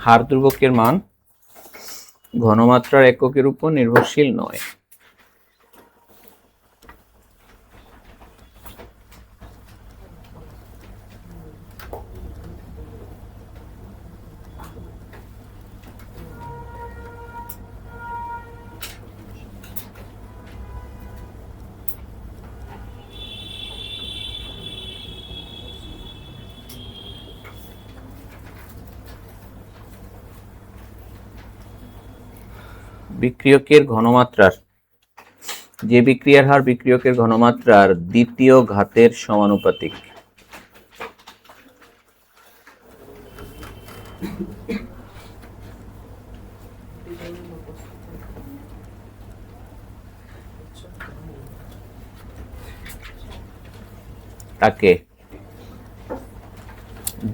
হার ধ্রুবকের মান ঘনমাত্রার এককের উপর নির্ভরশীল নয়। বিক্রিয়কের ঘনমাত্রার যে বিক্রিয়ার হার বিক্রিয়কের ঘনমাত্রার দ্বিতীয় ঘাতের সমানুপাতিক। তাকে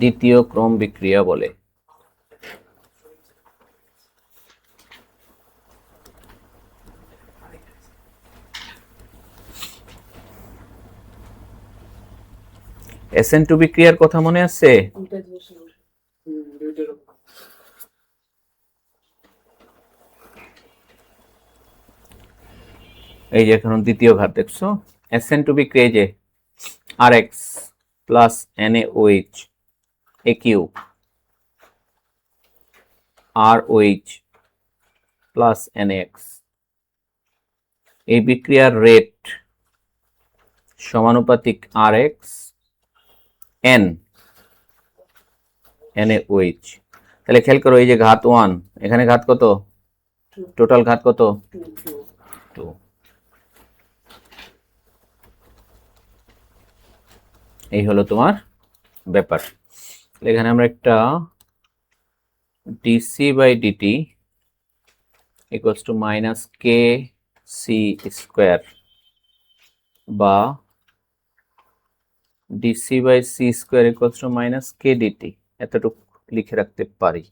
দ্বিতীয় ক্রম বিক্রিয়া বলে। SN2 বিক্রিয়ার কথা মনে আছে? এই যে এখন দ্বিতীয় ঘাত দেখছো, SN2 বিক্রিয়া যে RX plus NaOH AQ ROH plus NaX, এই বিক্রিয়ার রেট সমানুপাতিক RX N NaOH। তাহলে খেয়াল করো, এই যে ঘাত 1, এখানে ঘাত কত? টোটাল ঘাত কত? 2। এই হলো তোমার ব্যাপার। এখানে আমরা একটা dc/dt = -kc স্কয়ার বা dc/c স্কয়ার = -kdt এতটুকু লিখে রাখতে পারি।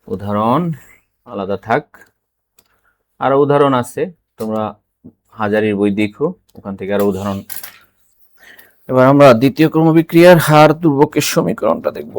উদাহরণ আলাদা থাক, আরো উদাহরণ আছে, তোমরা হাজারির বই দেখো, ওখান থেকে আরো উদাহরণ। এবার আমরা দ্বিতীয় ক্রমবিক্রিয়ার হার ধ্রুবকের সমীকরণটা দেখব।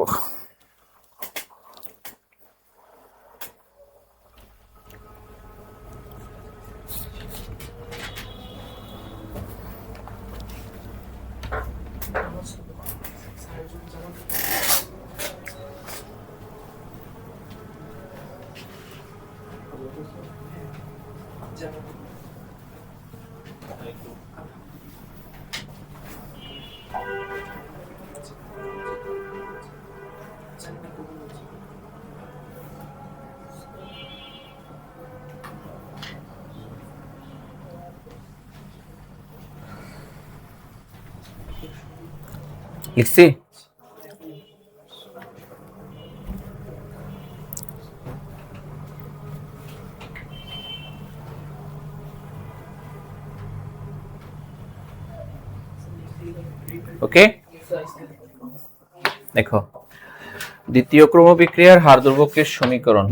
লিখছি? ওকে, দেখো দ্বিতীয় ক্রমবিক্রিয়ার হার ধ্রুবকের সমীকরণ।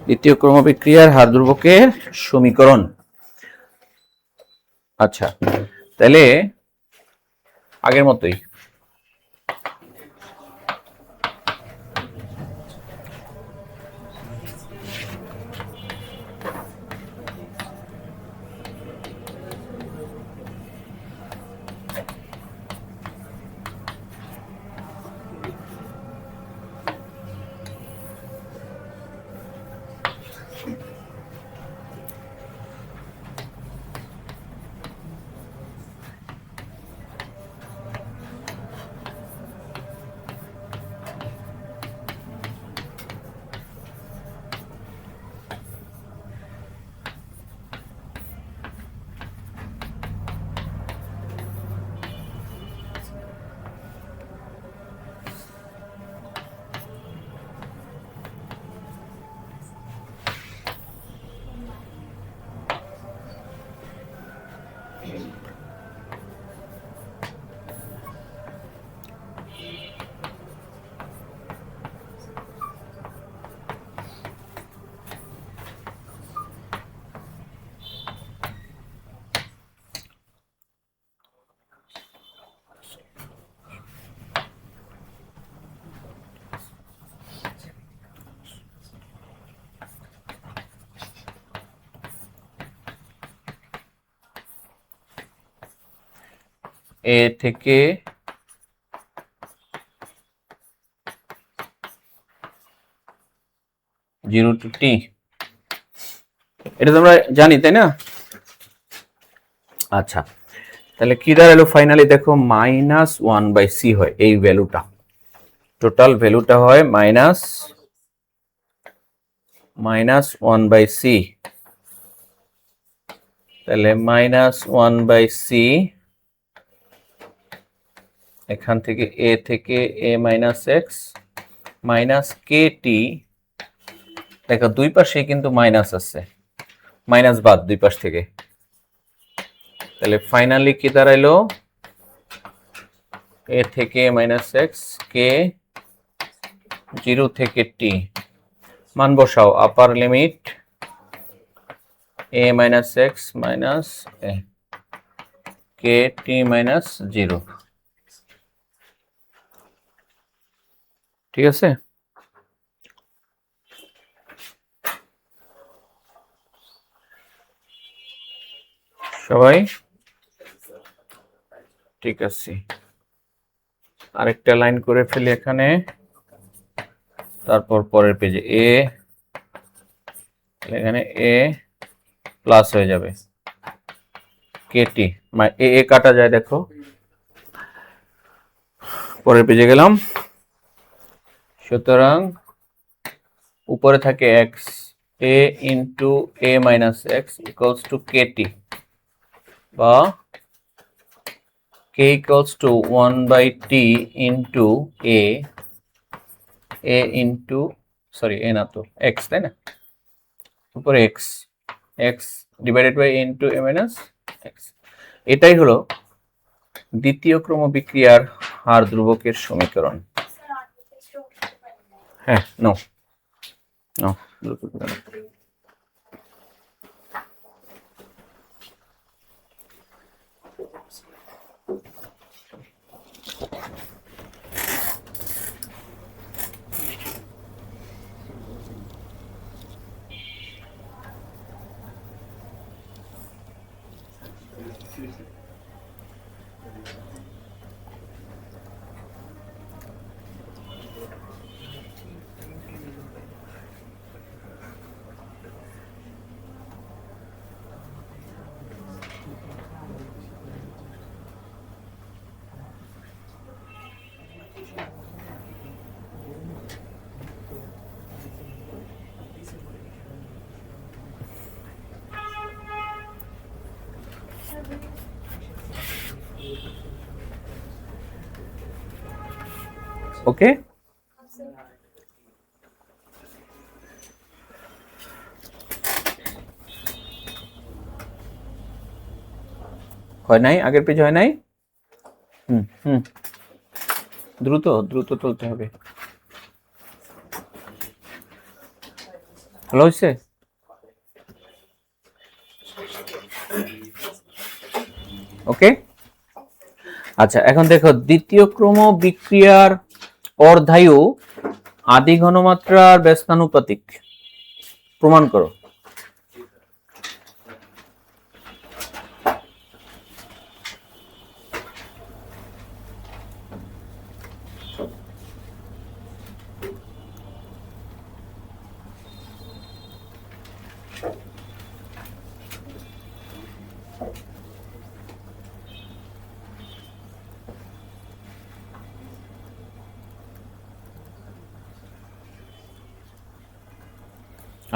দ্বিতীয় ক্রমবিক্রিয়ার হার ধ্রুবকের সমীকরণ। আচ্ছা, তাহলে আগের মতোই এ থেকে জিরো টু টি, এটা তোমরা জানি তাই না? আচ্ছা, তাহলে কি দাঁড়ালো ফাইনালি? দেখো -1/c হয় এই ভ্যালুটা, টোটাল ভ্যালুটা হয় -1/c। তাহলে -1/c, এখান থেকে a থেকে a - x মাইনাস kt। দেখো দুই পাশে কিন্তু মাইনাস আছে, মাইনাস বাদ দুই পাশ থেকে। তাহলে ফাইনালি কি দাঁড়াইলো? a থেকে -x k 0 থেকে t, মান বসাও। আপার limit a - x minus k t - 0। ঠিক আছে? সবাই ঠিক আছে? আরেকটা লাইন করে ফেলি এখানে, তারপর পরের পেজে এখানে a প্লাস হয়ে যাবে kt, এ কাটা যায়। দেখো পরের পেজে গেলাম। সুতরাং উপরে থাকে x, a into a - x equals to kt, বা k equals to 1/t into a into a না তো x, তাই না? উপরে x divided by a into a - x। এটাই হলো দ্বিতীয় ক্রম বিক্রিয়ার হার ধ্রুবকের সমীকরণ। হ্যাঁ, নো নো ওকে। হয় নাই? আগের পেজ হয় নাই? দ্রুত দ্রুত তুলতে হবে। ভালো হয়েছে? ওকে, আচ্ছা এখন দেখো দ্বিতীয় ক্রম বিক্রিয়ার অর্ধায়ু আদি ঘনমাত্রার ব্যস্তানুপাতিক প্রমাণ করো।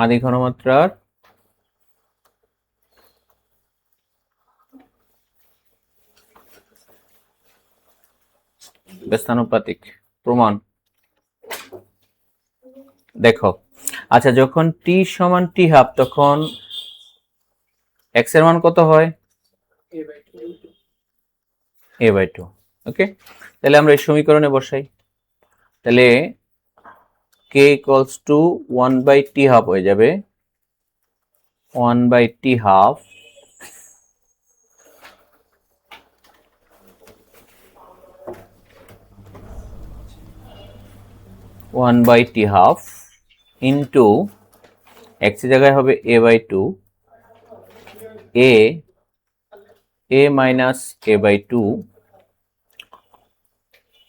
আদি ঘনমাত্রার ব্যস্তানুপাতিক প্রমাণ দেখো। আচ্ছা যখন টি সমান টি হাফ তখন এক্স এর মান কত হয়? a by 2। ওকে, তাহলে আমরা এই সমীকরণে বসাই। তাহলে k equals to 1 by t half হয়ে যাবে 1 by t half into x এর জায়গায় হবে a by 2 a minus a by 2।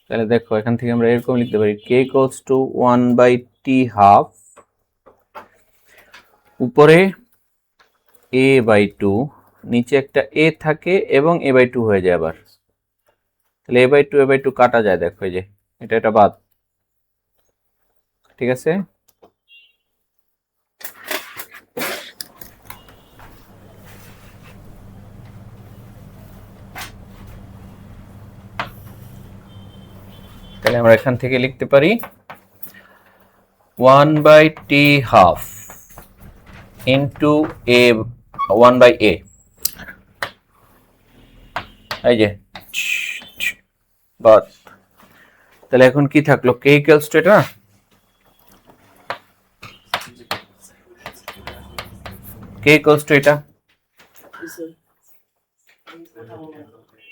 তাহলে দেখো এখান থেকে আমরা এরকম লিখতে পারি k equals to 1 by t half উপরে a বাই 2, নিচে একটা a থাকে এবং a বাই 2 হয়ে যায় আবার। তাহলে a বাই 2 কাটা যায়, দেখো এই যে এটা বাদ। ঠিক আছে, তাহলে আমরা এখান থেকে লিখতে পারি 1 by t half into a 1 by a, এই যে বাদ। তাহলে এখন কি থাকলো k ইকুয়ালস টু এটা k ইকুয়ালস টু এটা।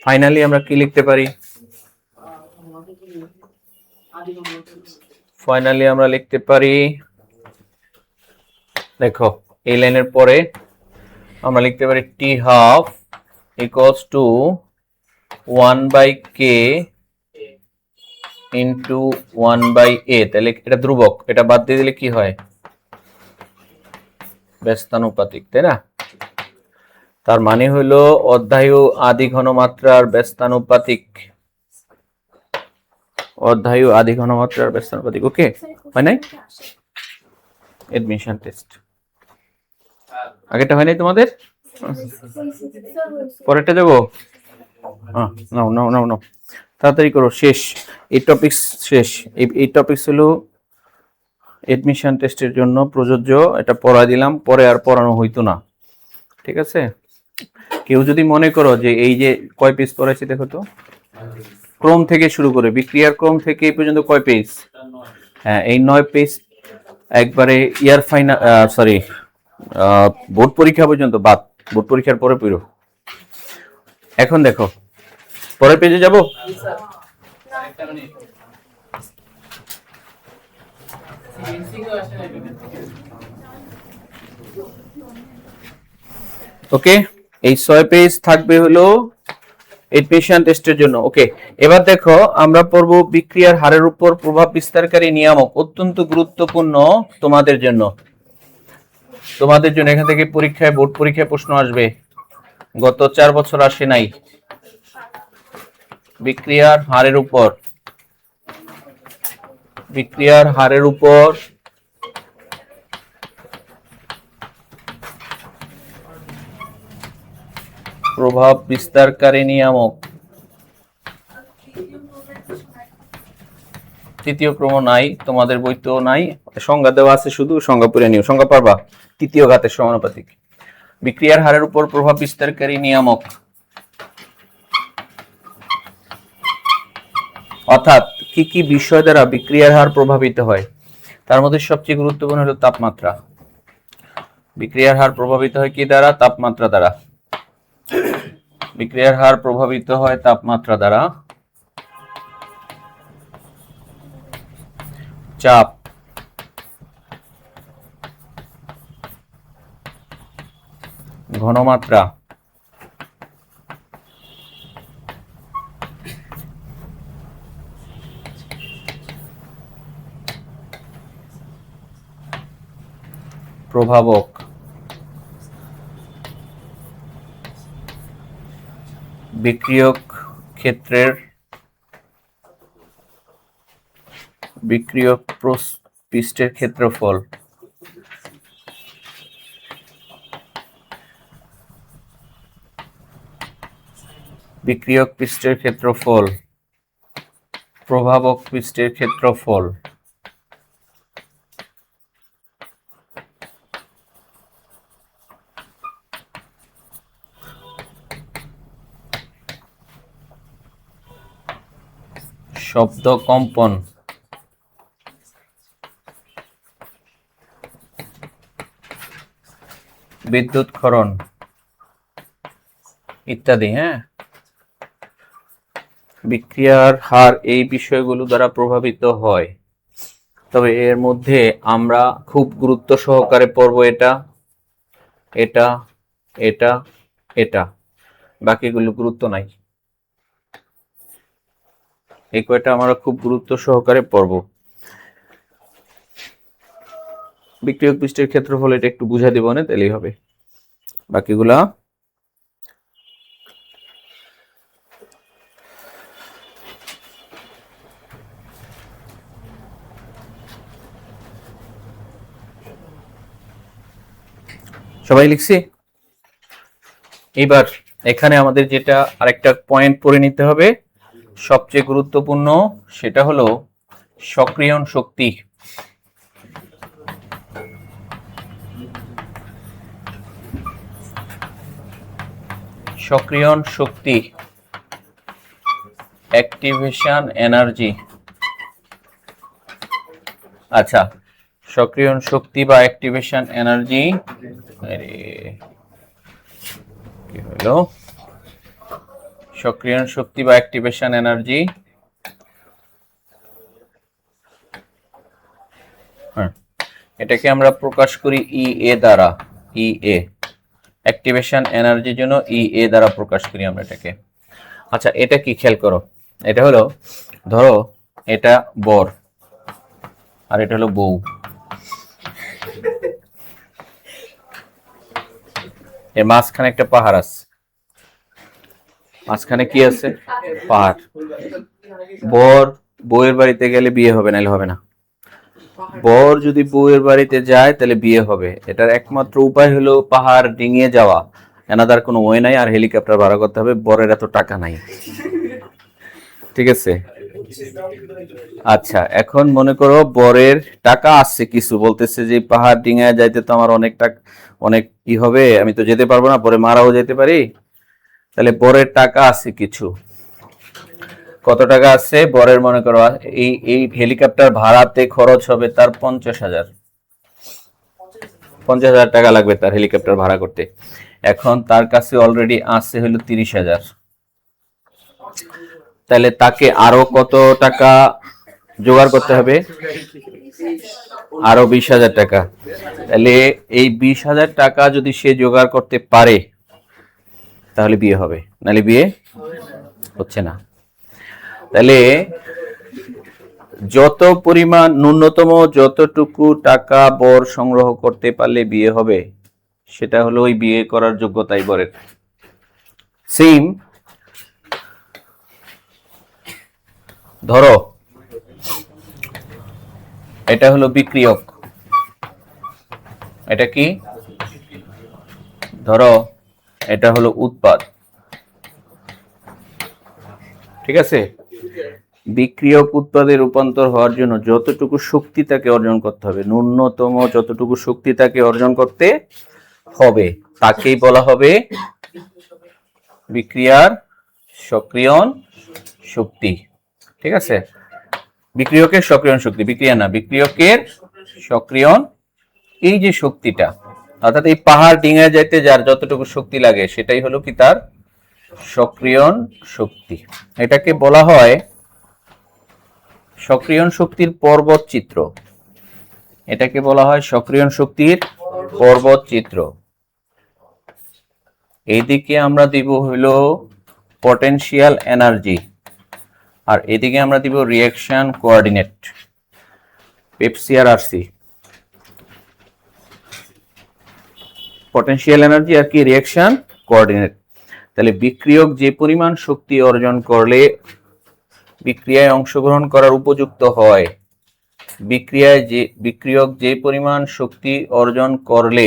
ফাইনালি আমরা কি লিখতে পারি? ফাইনালি আমরা লিখতে পারি, দেখো এই লাইনের পরে আমরা লিখতে পারি T half equals to 1 by K into 1 by A. তাহলে এটা ধ্রুবক, এটা বাদ দিয়ে দিলে কি হয়? ব্যস্তানুপাতিক, তাই না? তার মানে হলো অর্ধায়ু আদি ঘনমাত্রার ব্যস্তানুপাতিক, অর্ধায়ু আদি ঘনমাত্রার ব্যস্তানুপাতিক। ওকে, হয় নাই? এডমিশন টেস্ট আগেরটা হয় নাই তোমাদের? পরেরটা যাবো? নাও নাও নাও নাও, তাড়াতাড়ি করো, শেষ এই টপিক শেষ। এই টপিক হলো এডমিশন টেস্টের জন্য প্রযোজ্য, এটা পড়া দিলাম, পরে আর পড়ানো হইতো না। ঠিক আছে, কেউ যদি মনে করো যে এই যে কয় পেজ পড়াইছি দেখো তো, ক্রম থেকে শুরু করে বিক্রিয়ার ক্রম থেকে এই পর্যন্ত কয় পেজ? হ্যাঁ, এই 9 পেজ একবারে ইয়ার ফাইনাল সরি বোর্ড পরীক্ষা পর্যন্ত বাদ, বোর্ড পরীক্ষার পরে পড়ো। এখন দেখো পরের পেজে যাব। ওকে, এই 6 পেজ থাকবে হলো এডমিশন টেস্টের জন্য। ওকে, এবার দেখো আমরা পড়ব বিক্রিয়ার হারের উপর প্রভাব বিস্তারকারী নিয়ামক, অত্যন্ত গুরুত্বপূর্ণ তোমাদের জন্য। এখান থেকে পরীক্ষায় বোর্ড পরীক্ষায় প্রশ্ন আসবে, গত 4 বছর আসে নাই। বিক্রিয়ার হারের উপর প্রভাব বিস্তারকারী নিয়ামক, তৃতীয় ক্রম নাই, তোমাদের বইতেও নাই, সংজ্ঞা দেওয়া আছে, শুধু সংজ্ঞা পড়ে নিও, সংজ্ঞা পারবা। তৃতীয় ঘাতের সমানুপাতিক, বিক্রিয়ার হারের উপর প্রভাব বিস্তারকারী নিয়ামক, অর্থাৎ কি কি বিষয় দ্বারা বিক্রিয়ার হার প্রভাবিত হয়। তার মধ্যে সবচেয়ে গুরুত্বপূর্ণ হলো তাপমাত্রা। বিক্রিয়ার হার প্রভাবিত হয় কি দ্বারা? তাপমাত্রা দ্বারা। বিক্রিয়ার হার প্রভাবিত হয় তাপমাত্রা দ্বারা। চাপ, ঘনমাত্রা, প্রভাবক, বিক্রিয়ক ক্ষেত্রের বিক্রিয়ক পৃষ্ঠের ক্ষেত্রফল, বিক্রিয়ক পৃষ্ঠের ক্ষেত্রফল, প্রভাবক পৃষ্ঠের ক্ষেত্রফল, শব্দ কম্পন, বিদ্যুৎ ক্ষরণ ইত্যাদি। হ্যাঁ, বিক্রিয়ার হার এই বিষয়গুলো দ্বারা প্রভাবিত হয়। তবে এর মধ্যে আমরা খুব গুরুত্ব সহকারে পড়ব এটা, এটা, এটা, এটা, বাকিগুলো গুরুত্ব নাই। এই কয়টা আমরা খুব গুরুত্ব সহকারে পড়ব। বিক্রিয়ক পৃষ্ঠের ক্ষেত্রফল এটা একটু বুঝা দিব না, তাহলেই হবে। বাকিগুলা সবাই লিখছি। এবার এখানে আমাদের যেটা আরেকটা পয়েন্ট পড়ে নিতে হবে, সবচেয়ে গুরুত্বপূর্ণ, সেটা হলো সক্রিয়ণ শক্তি। সক্রিয়ণ শক্তি, অ্যাক্টিভেশন এনার্জি। আচ্ছা, সক্রিয়ণ শক্তি বা অ্যাক্টিভেশন এনার্জি কি হলো? সক্রিয়ণ শক্তি বা অ্যাক্টিভেশন এনার্জি, হ্যাঁ, এটাকে আমরা প্রকাশ করি ইএ দ্বারা। ইএ, অ্যাক্টিভেশন এনার্জির জন্য ইএ দ্বারা প্রকাশ করি আমরা এটাকে। আচ্ছা, এটা কি খেয়াল করো, এটা হলো, ধরো এটা বর আর এটা হলো বউ। এর মাঝখানে একটা পাহাড় আছে, মাঝখানে কি আছে? পাহাড়। বর বউয়ের বাড়িতে গেলে বিয়ে হবে, নাহলে হবে না। বর যদি বউয়ের বাড়িতে যায় তাহলে বিয়ে হবে। এটার একমাত্র উপায় হলো পাহাড় ডিঙিয়ে যাওয়া, এনাদার কোনো ওয়ে নাই। আর হেলিকপ্টার ভাড়া করতে হবে, বরের এত টাকা নাই। ঠিক আছে? আচ্ছা, এখন মনে করো বরের টাকা আসছে কিছু, বলতেছে যে পাহাড় ডিঙায় যাইতে তো আমার অনেক টাকা, অনেক কি হবে, আমি তো যেতে পারবো না, পরে মারাও যেতে পারি। তাহলে বরের টাকা আছে কিছু। কত টাকা আছে বরের? মনে করো এই এই হেলিকপ্টার ভাড়াতে খরচ হবে তার 50,000। 50,000 টাকা লাগবে তার হেলিকপ্টার ভাড়া করতে। এখন তার কাছে অলরেডি আছে হলো 30,000। তাহলে তাকে আরো কত টাকা জোগাড় করতে হবে? আরো 20,000 টাকা। তাহলে এই 20,000 টাকা যদি সে জোগাড় করতে পারে তাহলে বিয়ে হবে, নাহলে বিয়ে হচ্ছে না। তাহলে যত পরিমাণ ন্যূনতম যতটুকু টাকা বর সংগ্রহ করতে পারলে বিয়ে হবে, সেটা হলো ওই বিয়ে করার যোগ্যতাই বরের। সেম ধরো এটা হলো বিক্রিয়ক, এটা কি? ধরো এটা হলো উৎপাদ। ঠিক আছে? বিক্রিয়ক উৎপাদে রূপান্তর হওয়ার জন্য যতটুকু শক্তি তাকে অর্জন করতে হবে, ন্যূনতম যতটুকু শক্তি তাকে অর্জন করতে হবে, তাকেই বলা হবে বিক্রিয়ার সক্রিয়ণ শক্তি। ঠিক আছে? বিক্রিয়কের সক্রিয়ণ শক্তি, বিক্রিয়া না, বিক্রিয়কের সক্রিয়ণ, এই যে শক্তিটা, অর্থাৎ এই পাহাড় ডিঙায় যাইতে যার যতটুকু শক্তি লাগে সেটাই হলো কি তার সক্রিয়ণ শক্তি। এটাকে বলা হয় সক্রিয়ণ শক্তির পর্বত চিত্র। এটাকে বলা হয় সক্রিয়ণ শক্তির পর্বত চিত্র। এইদিকে আমরা দিব হলো পটেনশিয়াল এনার্জি, আর এদিকে আমরা দিব রিঅ্যাকশন কোঅর্ডিনেট, পেপসি আর আরসি। পটেনশিয়াল এনার্জি আর কি রিঅ্যাকশন কোঅর্ডিনেট। তাহলে বিক্রিয়ক যে পরিমাণ শক্তি অর্জন করলে বিক্রিয়ায় অংশগ্রহণ করার উপযুক্ত হয়, বিক্রিয়ক যে পরিমাণ শক্তি অর্জন করলে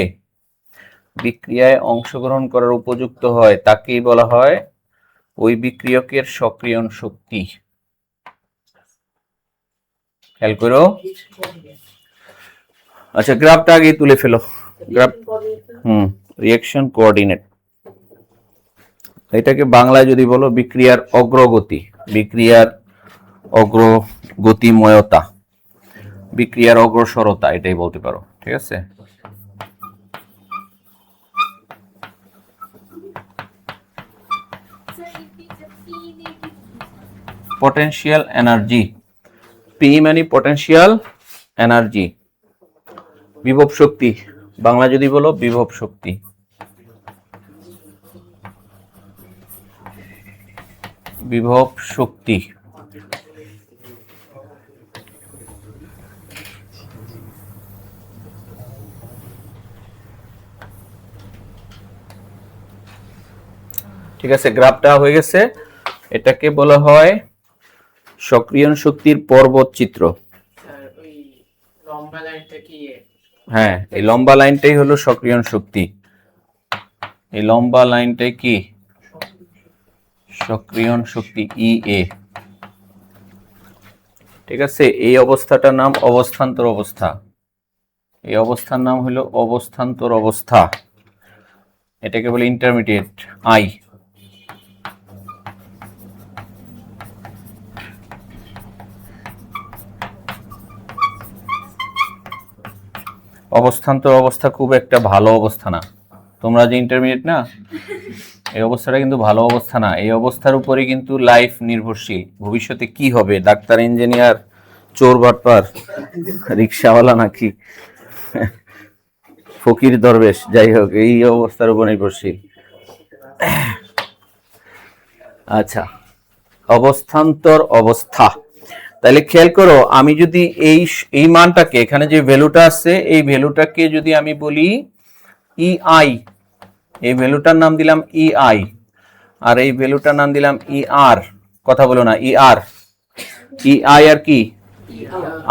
বিক্রিয়ায় অংশগ্রহণ করার উপযুক্ত হয় তাকেই বলা হয় ওই বিক্রিয়কের সক্রিয়ণ শক্তি। খেয়াল করো। আচ্ছা, গ্রাফটা আগে তুলে ফেলো। Graph reaction coordinate. এটাকে বাংলায় যদি বলো বিক্রিয়ার অগ্রগতি, বিক্রিয়ার অগ্রগতিময়তা, বিক্রিয়ার অগ্রসরতা, এটাই বলতে পারো। ঠিক আছে। পটেনশিয়াল এনার্জি, পি মানে পটেনশিয়াল এনার্জি, বিভব শক্তি। বাংলা যদি বলো বিভব শক্তি। বিভব শক্তি। ঠিক আছে, গ্রাফটা হয়ে গেছে। এটাকে বলা হয় সক্রিয়ণ শক্তির পর্বত চিত্র। হ্যাঁ, এই লম্বা লাইনটাই হলো সক্রিয়ণ শক্তি। এই লম্বা লাইনটাই কি সক্রিয়ণ শক্তি, ইএ। ঠিক আছে। এই অবস্থাটার নাম অবস্থান্তর অবস্থা। এই অবস্থার নাম হলো অবস্থান্তর অবস্থা। এটাকে বলে ইন্টারমিডিয়েট, আই। অবস্থান্তর অবস্থা খুব একটা ভালো অবস্থা না। তোমরা যে ইন্টারমিডিয়েট না, এই অবস্থাটা কিন্তু ভালো অবস্থা না। এই অবস্থার উপরে কিন্তু লাইফ নির্ভরশীল। ভবিষ্যতে কি হবে, ডাক্তার, ইঞ্জিনিয়ার, চোর বাটপার, রিক্সাওয়ালা নাকি ফকির দরবেশ, যাই হোক, এই অবস্থার উপর নির্ভরশীল। আচ্ছা, অবস্থান্তর অবস্থা। তাহলে খেয়াল করো, আমি যদি এই মানটাকে, এখানে যে ভ্যালুটা আছে, এই ভ্যালুটাকে যদি আমি বলি ইআই, এই ভ্যালুটার নাম দিলাম ইআই, আর এই ভ্যালুটার নাম দিলাম ইআর। কথা বলো না, ইআর। ইআই আর কি,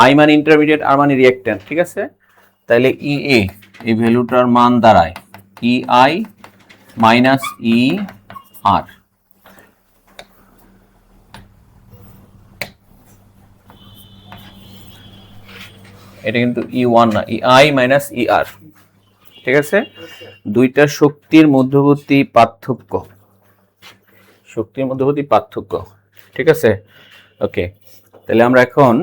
আই মানে ইন্টারমিডিয়েট, আর মানে রিঅ্যাকট্যান্ট। ঠিক আছে। তাহলে ইএ, এই ভ্যালুটার মান দাঁড়ায় ইআই মাইনাস ইআর। এটা কিন্তু ই1 না, ইআই মাইনাস ইআর। ঠিক আছে। দুইটা শক্তির মধ্যবর্তী পার্থক্য, শক্তির মধ্যবর্তী পার্থক্য। ঠিক আছে। ওকে, তাহলে আমরা এখন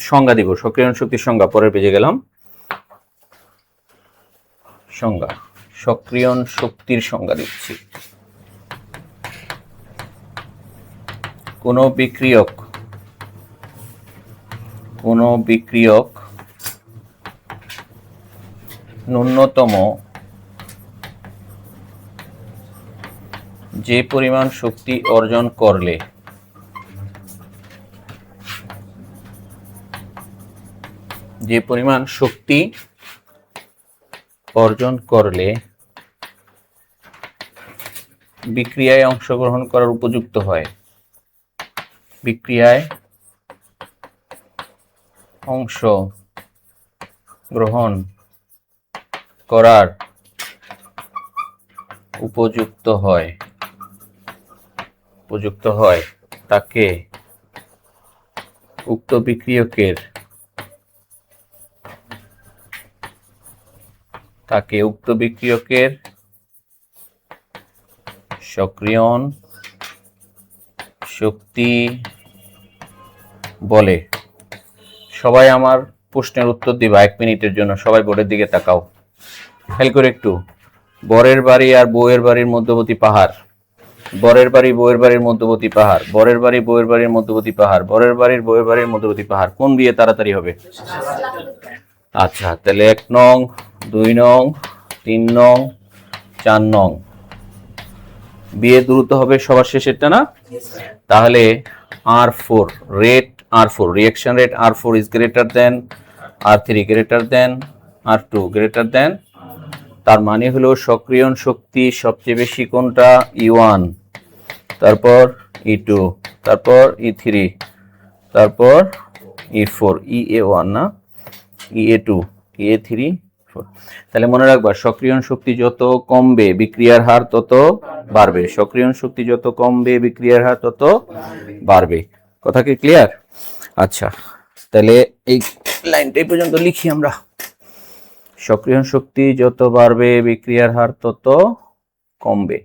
সংজ্ঞা দিব। সক্রিয়ণ শক্তির সংজ্ঞা পরের পেজে গেলাম। সংজ্ঞা, সক্রিয়ণ শক্তির সংজ্ঞা দিচ্ছি। কোন বিক্রিয়ক ন্যূনতম যে পরিমাণ শক্তি অর্জন করলে বিক্রিয়ায় অংশগ্রহণ করার উপযুক্ত হয়, বিক্রিয়ায় অংশগ্রহণ করার উপযুক্ত হয় তাকে উক্ত বিক্রিয়কের সক্রিয়ণ শক্তি বলে। সবাই আমার প্রশ্নের উত্তর দিবা 1 মিনিটের জন্য। সবাই বোর্ডের দিকে তাকাও। খেয়াল করে একটু, বরের বাড়ি আর বউয়ের বাড়ির মধ্যবর্তী পাহাড়, বরের বাড়ি বউয়ের বাড়ির মধ্যবর্তী পাহাড়, বরের বাড়ি বউয়ের বাড়ির মধ্যবর্তী পাহাড়, বরের বাড়ির বউয়ের বাড়ির মধ্যবর্তী পাহাড়, কোন বিয়ে তাড়াতাড়ি হবে? আচ্ছা, তাহলে 1 নং, 2 নং, 3 নং, 4 নং বিয়ে দ্রুত হবে সবার শেষেরটা না? তাহলে R4 rate, R4 reaction rate R4 is greater than R3 greater than R2 greater than, তার মানে হলো সক্রিয়ণ শক্তি সবচেয়ে বেশি কোনটা? E1, তারপর E2, তারপর E3, তারপর E4, EA1 না, EA2, EA3, তাহলে মনে রাখবা সক্রিয়ণ শক্তি যত কমবে বিক্রিয়ার হার তত বাড়বে, সক্রিয়ণ শক্তি যত কমবে বিক্রিয়ার হার তত বাড়বে। কথা কি ক্লিয়ার? আচ্ছা, তাহলে এই লাইনটাই পর্যন্ত লিখি আমরা, সক্রিয়ণ শক্তি যত বাড়বে বিক্রিয়ার হার তত কমবে।